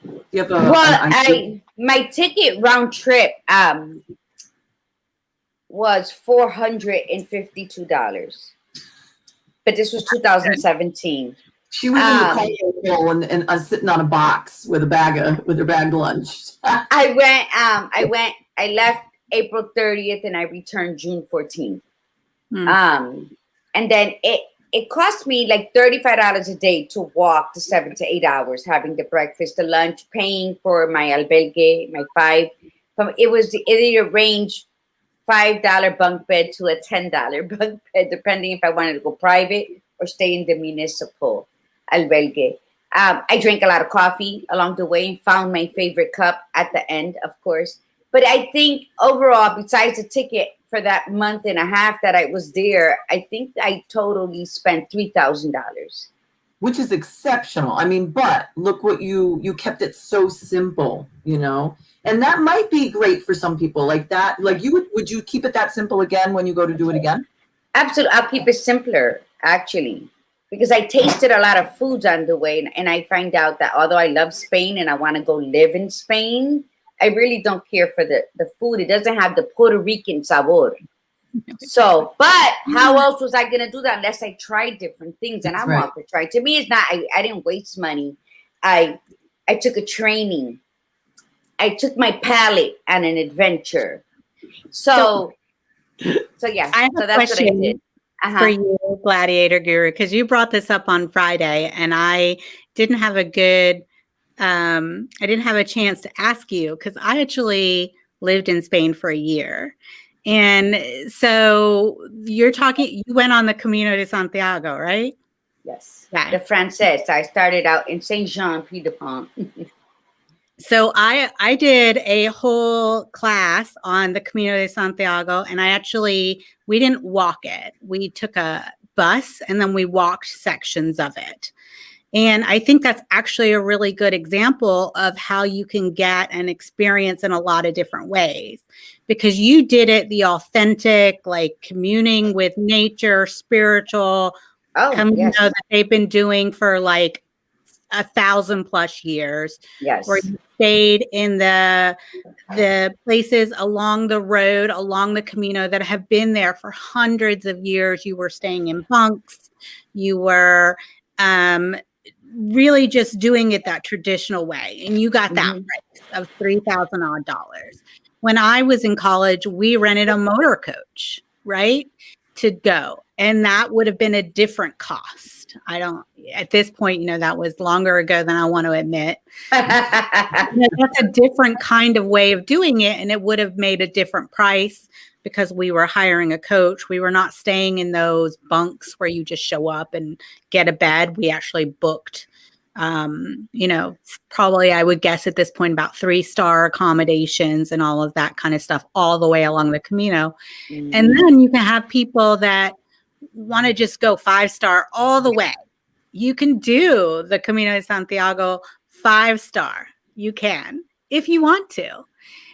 Do you have my ticket round trip was $452. But this was 2017. She was in the Congo and sitting on a box with her bag lunch. I left April 30th and I returned June 14th. And then it cost me $35 a day to walk the 7 to 8 hours, having the breakfast, the lunch, paying for my albergue, it ranged $5 bunk bed to a $10 bunk bed, depending if I wanted to go private or stay in the municipal albergue. I drank a lot of coffee along the way and found my favorite cup at the end, of course. But I think overall, besides the ticket for that month and a half that I was there, I think I totally spent $3,000. Which is exceptional. I mean, but look what you kept it so simple, you know, and that might be great for some people like that. Like would you keep it that simple again when you go to do it again? Absolutely. I'll keep it simpler, actually, because I tasted a lot of foods on the way. And I find out that although I love Spain and I want to go live in Spain, I really don't care for the food. It doesn't have the Puerto Rican sabor. So, but how else was I going to do that unless I tried different things? And That's I'm right. all for trying. To me, it's not, I didn't waste money. I took a training. I took my palate on an adventure. So yeah, I have so a that's what I question did. for you, Gladiator Guru, because you brought this up on Friday, and I didn't have a good, I didn't have a chance to ask you because I actually lived in Spain for a year. And so you went on the Camino de Santiago, right? Yes. Yeah. The Frances. I started out in Saint Jean Pied de Pont. So I did a whole class on the Camino de Santiago, and we didn't walk it. We took a bus and then we walked sections of it. And I think that's actually a really good example of how you can get an experience in a lot of different ways, because you did it the authentic, like communing with nature, spiritual Camino Yes. that they've been doing for like 1,000+ years. Yes. Where you stayed in the places along the road, along the Camino that have been there for hundreds of years. You were staying in bunks. You were really just doing it that traditional way. And you got that price of $3,000 odd. When I was in college, we rented a motor coach, right, to go. And that would have been a different cost. At this point, that was longer ago than I want to admit. That's a different kind of way of doing it. And it would have made a different price because we were hiring a coach. We were not staying in those bunks where you just show up and get a bed. We actually booked, probably I would guess at this point about 3-star accommodations and all of that kind of stuff all the way along the Camino. And then you can have people that want to just go 5-star all the way. You can do the Camino de Santiago 5-star. You can, if you want to.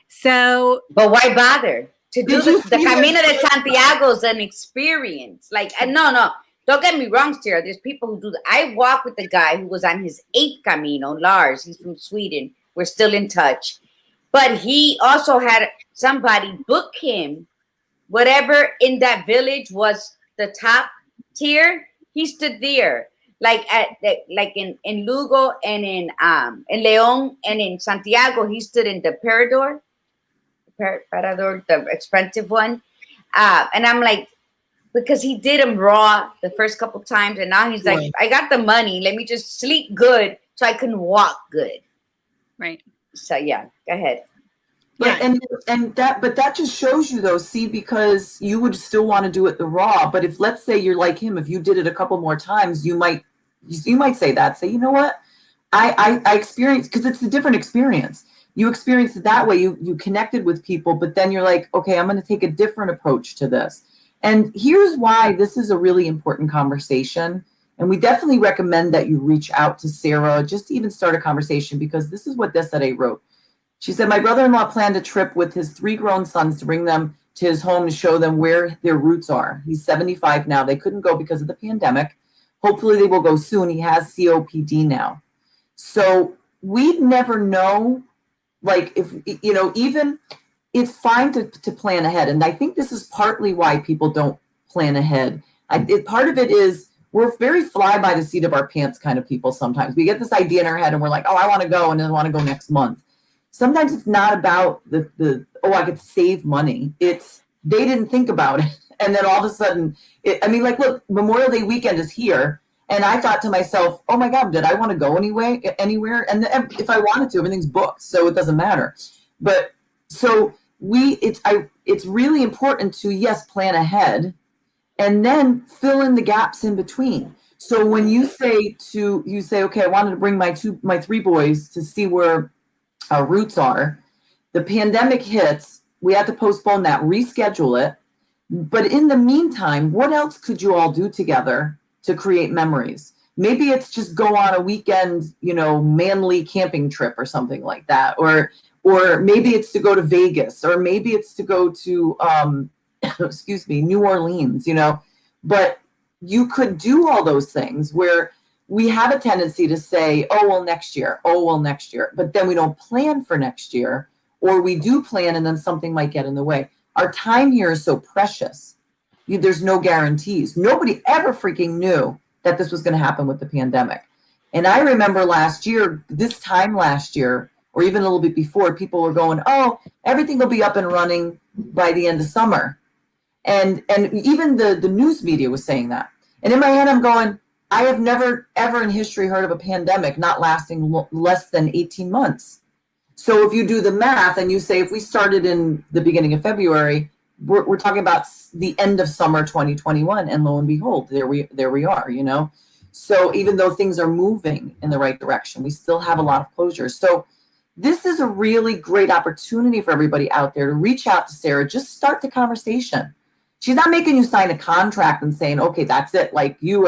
So, but why bother to do the Camino de Santiago is an experience. Like, no, don't get me wrong, Sarah. There's people who do that. I walked with a guy who was on his 8th Camino, Lars. He's from Sweden. We're still in touch. But he also had somebody book him. Whatever in that village was the top tier, he stood there. Like in Lugo and in León and in Santiago, he stood in the Parador, the expensive one. And I'm like, because he did them raw the first couple times, and now he's like, I got the money. Let me just sleep good so I can walk good. Right. So yeah, go ahead. But, but that just shows you though, see, because you would still want to do it the raw. But if, let's say you're like him, if you did it a couple more times, you might say that, say, you know what, I experienced, because it's a different experience. You experienced it that way. You connected with people, but then you're like, okay, I'm going to take a different approach to this. And here's why this is a really important conversation. And we definitely recommend that you reach out to Sarah, just to even start a conversation, because this is what S2Ep wrote. She said, my brother-in-law planned a trip with his 3 grown sons to bring them to his home to show them where their roots are. He's 75 now. They couldn't go because of the pandemic. Hopefully they will go soon. He has COPD now. So we'd never know, like, if, even it's fine to plan ahead. And I think this is partly why people don't plan ahead. Part of it is we're very fly by the seat of our pants kind of people sometimes. We get this idea in our head and we're like, oh, I want to go, and then I want to go next month. Sometimes it's not about I could save money. It's they didn't think about it. And then all of a sudden, look, Memorial Day weekend is here. And I thought to myself, oh my God, did I want to go anywhere? And if I wanted to, everything's booked, so it doesn't matter. But so it's really important to, yes, plan ahead and then fill in the gaps in between. So when you say, okay, I wanted to bring my 3 boys to see where our roots are. The pandemic hits, we had to postpone that, reschedule it. But in the meantime, what else could you all do together to create memories? Maybe it's just go on a weekend, manly camping trip or something like that. Or maybe it's to go to Vegas, or maybe it's to go to, New Orleans, But you could do all those things where we have a tendency to say, oh, well, next year. But then we don't plan for next year, or we do plan and then something might get in the way. Our time here is so precious. There's no guarantees. Nobody ever freaking knew that this was going to happen with the pandemic. And I remember this time last year, or even a little bit before, people were going, oh, everything will be up and running by the end of summer. And even the news media was saying that. And in my head, I'm going, I have never, ever in history heard of a pandemic not lasting less than 18 months. So if you do the math and you say, if we started in the beginning of February, we're talking about the end of summer 2021. And lo and behold, there we are, So even though things are moving in the right direction, we still have a lot of closures. So this is a really great opportunity for everybody out there to reach out to Sarah. Just start the conversation. She's not making you sign a contract and saying, okay, that's it. Like you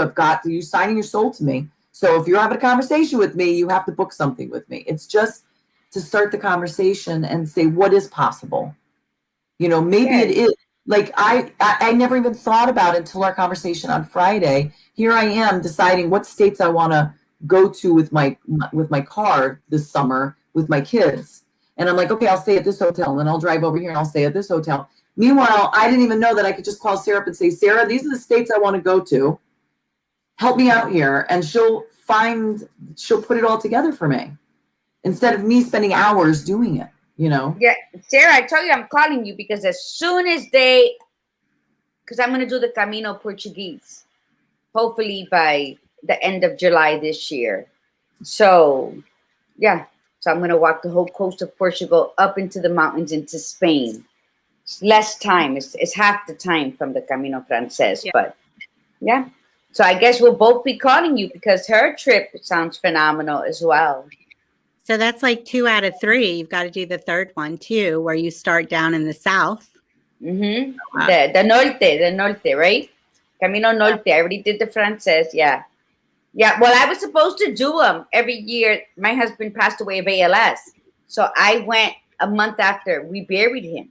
signing your soul to me. So if you're having a conversation with me, you have to book something with me. It's just to start the conversation and say, what is possible? Maybe it is. Like I never even thought about it until our conversation on Friday. Here I am deciding what states I want to go to with my car this summer with my kids. And I'm like, okay, I'll stay at this hotel and then I'll drive over here and I'll stay at this hotel. Meanwhile, I didn't even know that I could just call Sarah up and say, Sarah, these are the states I want to go to. Help me out here. And she'll put it all together for me instead of me spending hours doing it, Yeah, Sarah, I told you I'm calling you because as soon as because I'm going to do the Camino Portuguese, hopefully by the end of July this year. So, yeah. So I'm going to walk the whole coast of Portugal up into the mountains into Spain. It's less time. It's half the time from the Camino Frances. Yeah. But yeah. So I guess we'll both be calling you because her trip sounds phenomenal as well. So that's like 2 out of 3. You've got to do the third one too, where you start down in the south. Mm-hmm. The norte, right? Camino Norte. I already did the Frances. Yeah. Yeah. Well, I was supposed to do them every year. My husband passed away of ALS. So I went a month after we buried him.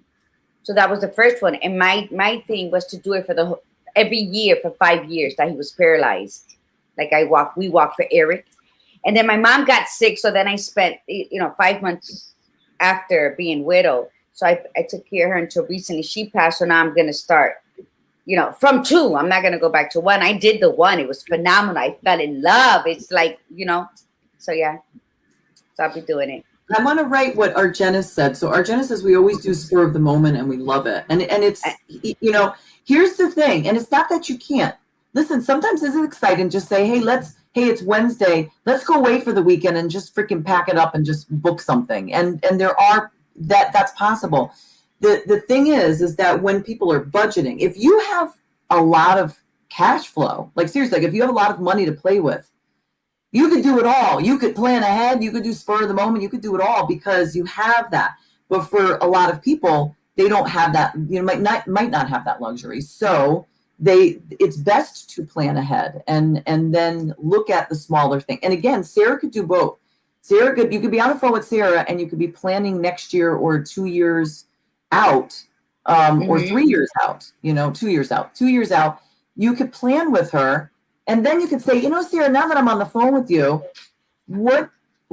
So that was the first one. And my thing was to do it for every year for 5 years that he was paralyzed. Like we walked for Eric. And then my mom got sick. So then I spent, 5 months after being widowed. So I took care of her until recently she passed. So now I'm going to start, from 2. I'm not going to go back to 1. I did the 1. It was phenomenal. I fell in love. It's like, so yeah. So I'll be doing it. I want to write what Argenis said. So Argenis says we always do spur of the moment and we love it. And it's, here's the thing. And it's not that you can't. Listen, sometimes it's exciting. Just say, hey, it's Wednesday. Let's go away for the weekend and just freaking pack it up and just book something. And there are that's possible. The thing is that when people are budgeting, if you have a lot of cash flow, like seriously, like if you have a lot of money to play with, you could do it all. You could plan ahead. You could do spur of the moment. You could do it all because you have that. But for a lot of people, they don't have that. Might not have that luxury. So it's best to plan ahead and then look at the smaller thing. And again, Sarah could do both. You could be on the phone with Sarah and you could be planning next year or 2 years out, or 3 years out. 2 years out. 2 years out. You could plan with her. And then you could say, Sarah, now that I'm on the phone with you, what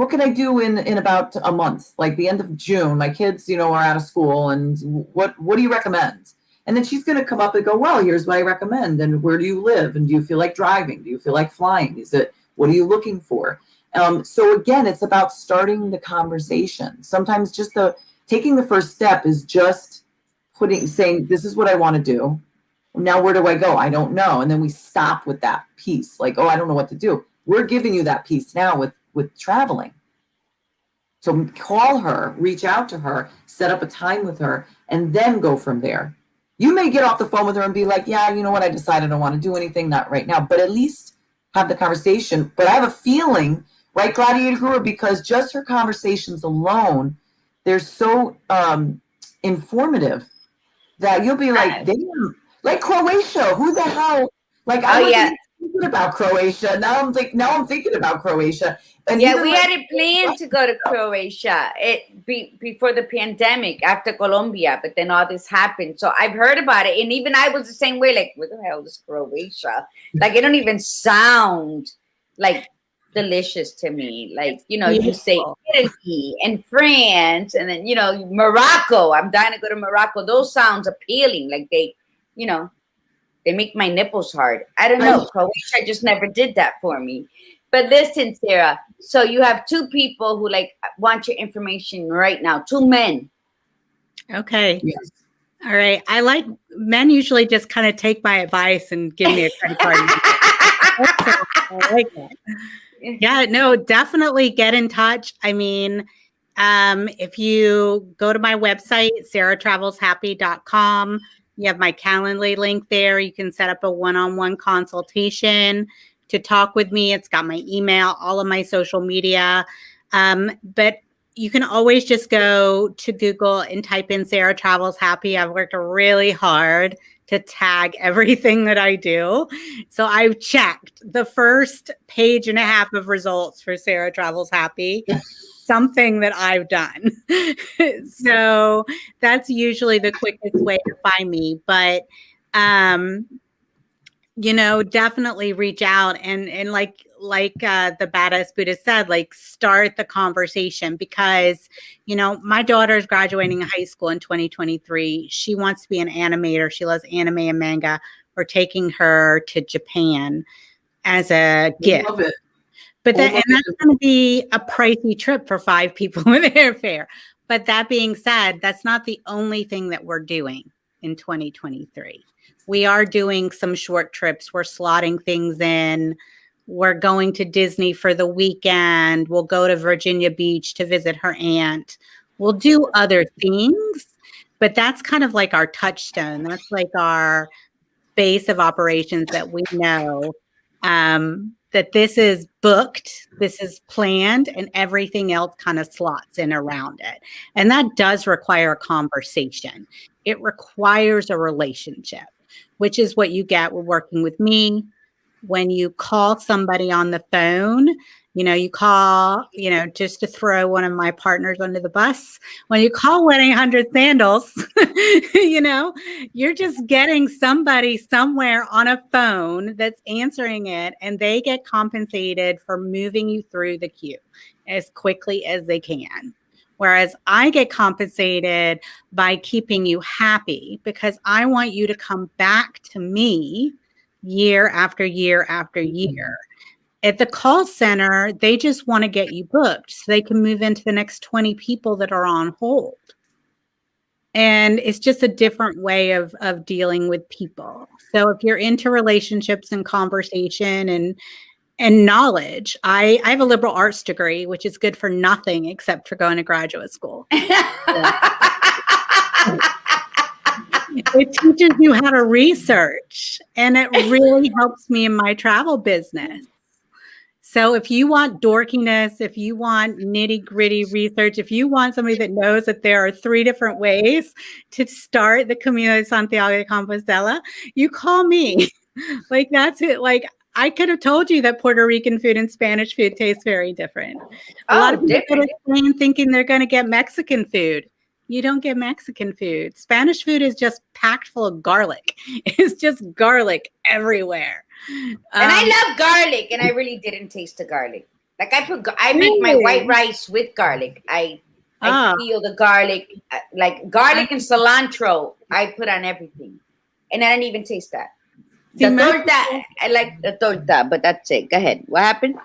can I do in about a month? Like the end of June, my kids, are out of school, and what do you recommend? And then she's going to come up and go, well, here's what I recommend. And where do you live? And do you feel like driving? Do you feel like flying? What are you looking for? So again, it's about starting the conversation. Sometimes just taking the first step is just saying, this is what I want to do. Now, where do I go? I don't know. And then we stop with that piece. Like, oh, I don't know what to do. We're giving you that piece now with traveling. So call her, reach out to her, set up a time with her, and then go from there. You may get off the phone with her and be like, yeah, you know what? I decided I don't want to do anything, not right now. But at least have the conversation. But I have a feeling, right, Gladiator Guru, because just her conversations alone, they're so informative that you'll be like, damn, like Croatia, who the hell? Like I wasn't thinking about Croatia. Now I'm thinking about Croatia. And yeah, we had a plan to go to Croatia before the pandemic, after Colombia, but then all this happened. So I've heard about it, and even I was the same way. Like, where the hell is Croatia? Like, it don't even sound like delicious to me. Like, you say Italy and France, and then Morocco. I'm dying to go to Morocco. Those sounds appealing. Like they make my nipples hard. I don't know. Croatia just never did that for me. But listen, Sarah, so you have two people who want your information right now, two men. Okay. Yes. All right. Men usually just kind of take my advice and give me a credit card. I like it. Yeah, no, definitely get in touch. I mean, if you go to my website, sarahtravelshappy.com, you have my Calendly link there. You can set up a one-on-one consultation to talk with me. It's got my email, all of my social media. But you can always just go to Google and type in Sarah Travels Happy. I've worked really hard to tag everything that I do. So I've checked the first page and a half of results for Sarah Travels Happy. Something that I've done. So that's usually the quickest way to find me. But definitely reach out and like the badass Buddha said, start the conversation, because my daughter is graduating high school in 2023. She wants to be an animator. She loves anime and manga. We're taking her to Japan as a gift. Love it. But that's going to be a pricey trip for 5 people with airfare. But that being said, that's not the only thing that we're doing in 2023. We are doing some short trips. We're slotting things in. We're going to Disney for the weekend. We'll go to Virginia Beach to visit her aunt. We'll do other things, but that's kind of like our touchstone. That's like our base of operations that we know that this is booked, this is planned, and everything else kind of slots in around it. And that does require a conversation. It requires a relationship, which is what you get with working with me. When you call somebody on the phone, you call, just to throw one of my partners under the bus, when you call 1-800-SANDALS, you're just getting somebody somewhere on a phone that's answering it, and they get compensated for moving you through the queue as quickly as they can. Whereas I get compensated by keeping you happy, because I want you to come back to me year after year after year. At the call center, they just want to get you booked so they can move into the next 20 people that are on hold. And it's just a different way of dealing with people. So if you're into relationships and conversation and knowledge, I have a liberal arts degree, which is good for nothing except for going to graduate school. It teaches you how to research, and it really helps me in my travel business. So if you want dorkiness, if you want nitty-gritty research, if you want somebody that knows that there are 3 different ways to start the Camino de Santiago de Compostela, you call me. That's it. I could have told you that Puerto Rican food and Spanish food taste very different. A lot of people go to Spain thinking they're going to get Mexican food. You don't get Mexican food. Spanish food is just packed full of garlic. It's just garlic everywhere. And I love garlic, and I really didn't taste the garlic. I make my white rice with garlic. I peel the garlic, garlic and cilantro. I put on everything, and I didn't even taste that. The torta, I like the torta, but that's it. Go ahead. What happened?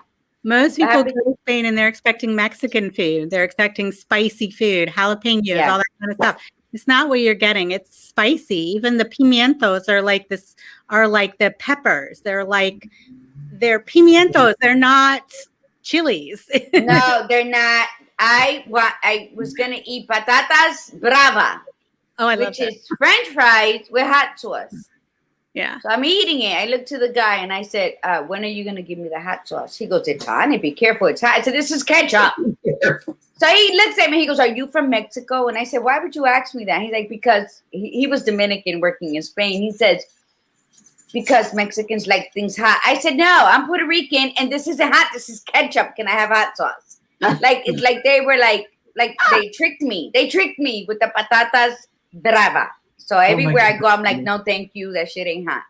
Most people go to Spain and they're expecting Mexican food. They're expecting spicy food, jalapenos, all that kind of stuff. It's not what you're getting. It's spicy. Even the pimientos are like the peppers. They're pimientos. They're not chilies. No, they're not. I was gonna eat patatas brava, which is French fries with hot sauce. Yeah. So I'm eating it. I looked to the guy and I said, when are you going to give me the hot sauce? He goes, it's hot. Be careful. It's hot. I said, this is ketchup. So he looks at me. He goes, are you from Mexico? And I said, why would you ask me that? He's like, because he was Dominican working in Spain. He says, because Mexicans like things hot. I said, no, I'm Puerto Rican and this isn't hot. This is ketchup. Can I have hot sauce? Like, it's like they were like they tricked me. They tricked me with the patatas brava. So everywhere I go, I'm like, no, thank you. That shit ain't hot.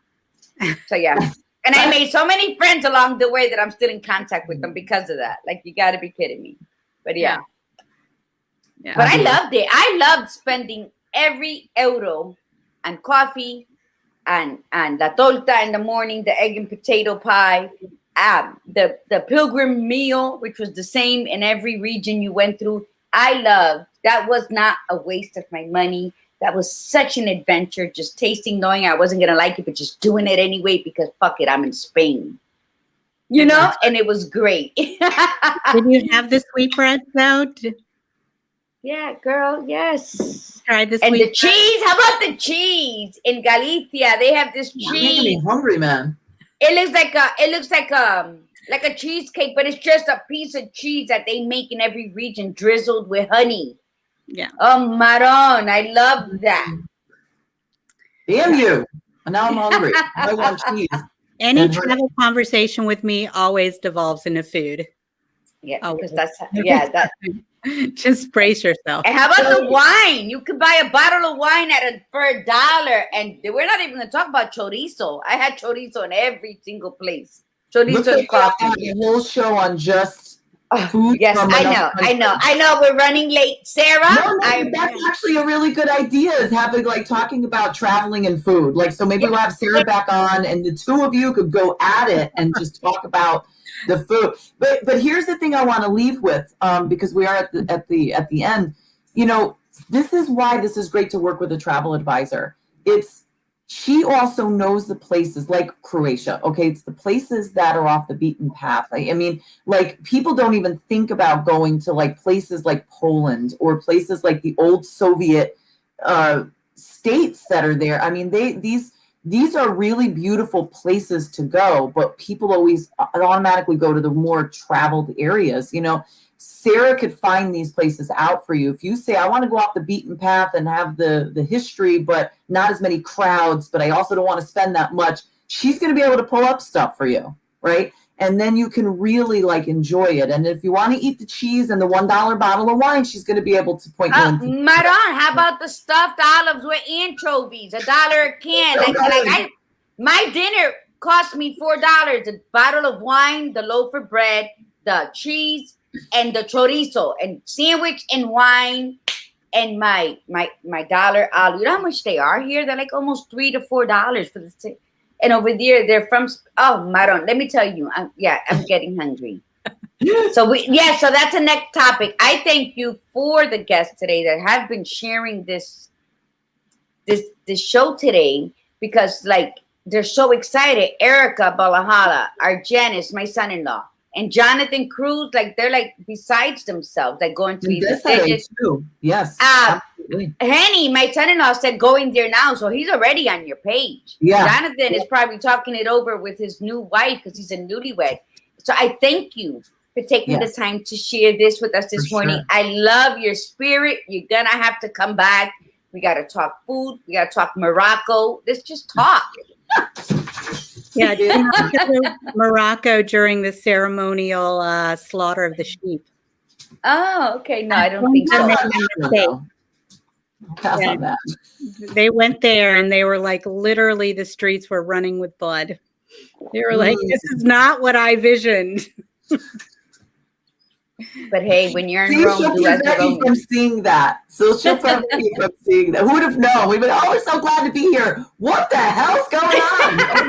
So yeah. And I made so many friends along the way that I'm still in contact with them because of that. Like, you got to be kidding me. But yeah. But I loved it. I loved spending every euro on coffee and la torta in the morning, the egg and potato pie, the pilgrim meal, which was the same in every region you went through. I loved. That was not a waste of my money. That was such an adventure, just tasting, knowing I wasn't going to like it, but just doing it anyway because fuck it, I'm in Spain. You know? And it was great. Did you have the sweetbread though? Yeah, girl, yes. Tried the and the cheese. How about the cheese? In Galicia, they have this cheese. You're making me hungry, man. It looks like a cheesecake, but it's just a piece of cheese that they make in every region, drizzled with honey. Yeah. Oh, Maron, I love that. Damn you. And now I'm hungry. I want cheese. Any travel conversation with me always devolves into food. Yeah, because that. Just brace yourself. And how about the wine? You could buy a bottle of wine for $1, and we're not even going to talk about chorizo. I had chorizo in every single place. Chorizo and coffee. A whole show on just food. Yes, I know. We're running late, Sarah. No, that's actually a really good idea. Is having talking about traveling and food. So maybe we'll have Sarah back on, and the two of you could go at it and just talk about the food. But here's the thing I want to leave with, because we are at the end. This is why this is great to work with a travel advisor. She also knows the places like Croatia. Okay, it's the places that are off the beaten path. I mean, people don't even think about going to places like Poland or places like the old Soviet states that are there. I mean, these are really beautiful places to go, but people always automatically go to the more traveled areas. Sarah could find these places out for you. If you say, I want to go off the beaten path and have the history, but not as many crowds, but I also don't want to spend that much, she's going to be able to pull up stuff for you, right? And then you can really enjoy it. And if you want to eat the cheese and the $1 bottle of wine, she's going to be able to point you into. Maron, how about the stuffed olives with anchovies? $1 a can. My dinner cost me $4. The bottle of wine, the loaf of bread, the cheese, and the chorizo, and sandwich and wine, and my dollar olive. You know how much they are here? They're almost $3 to $4 for the. And over there, they're from. Oh, Maron, let me tell you. I'm getting hungry. So that's the next topic. I thank you for the guests today that have been sharing this show today, because they're so excited. Erica Balahala, our Janice, my son-in-law, and Jonathan Cruz, they're besides themselves, going to these decisions. Too. Yes. Henny, my son-in-law, said going there now, so he's already on your page. Yeah. Jonathan is probably talking it over with his new wife because he's a newlywed. So I thank you for taking the time to share this with us this morning. Sure. I love your spirit. You're gonna have to come back. We gotta talk food. We gotta talk Morocco. Let's just talk. Yeah, Morocco during the ceremonial slaughter of the sheep. Oh, okay. No, I don't think so. Pass on that. They went there and they were literally the streets were running with blood. They were this is not what I visioned. But hey, when you're in Rome, do as you're going. From seeing that. So she'll prevent you from seeing that. Who would have known? We've been, we're so glad to be here. What the hell's going on? Oh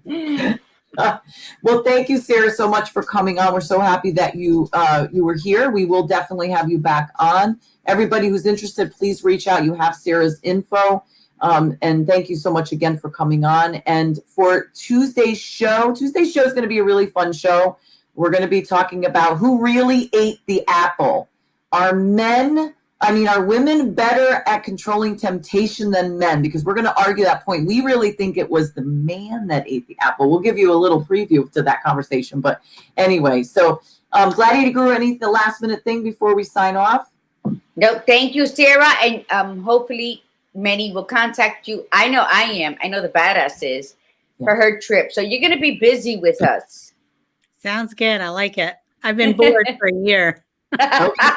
my God. Well, thank you, Sarah, so much for coming on. We're so happy that you were here. We will definitely have you back on. Everybody who's interested, please reach out. You have Sarah's info. And thank you so much again for coming on. And for Tuesday's show is going to be a really fun show. We're going to be talking about who really ate the apple. Are men I mean, are women better at controlling temptation than men? Because we're going to argue that point. We really think it was the man that ate the apple. We'll give you a little preview to that conversation. But anyway, so Gladiator Guru, the last minute thing before we sign off? No, thank you, Sarah. And hopefully many will contact you. I know I am. I know the badass is for her trip. So you're going to be busy with us. Sounds good. I like it. I've been bored for a year. Okay.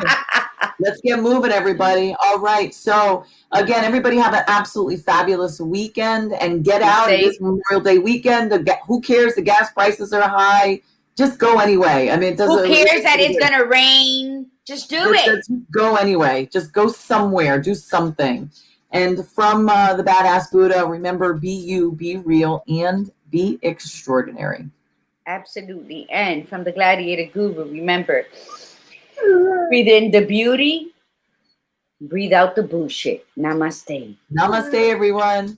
Let's get moving, everybody. All right. So again, everybody have an absolutely fabulous weekend and get out. It is Memorial Day weekend. Who cares? The gas prices are high. Just go anyway. I mean, it doesn't. Who cares that it's gonna rain? Just do it. Just go anyway. Just go somewhere. Do something. And from the Badass Buddha, remember: be you, be real, and be extraordinary. Absolutely. And from the Gladiator Guru, remember: breathe in the beauty, breathe out the bullshit. Namaste. Namaste, everyone.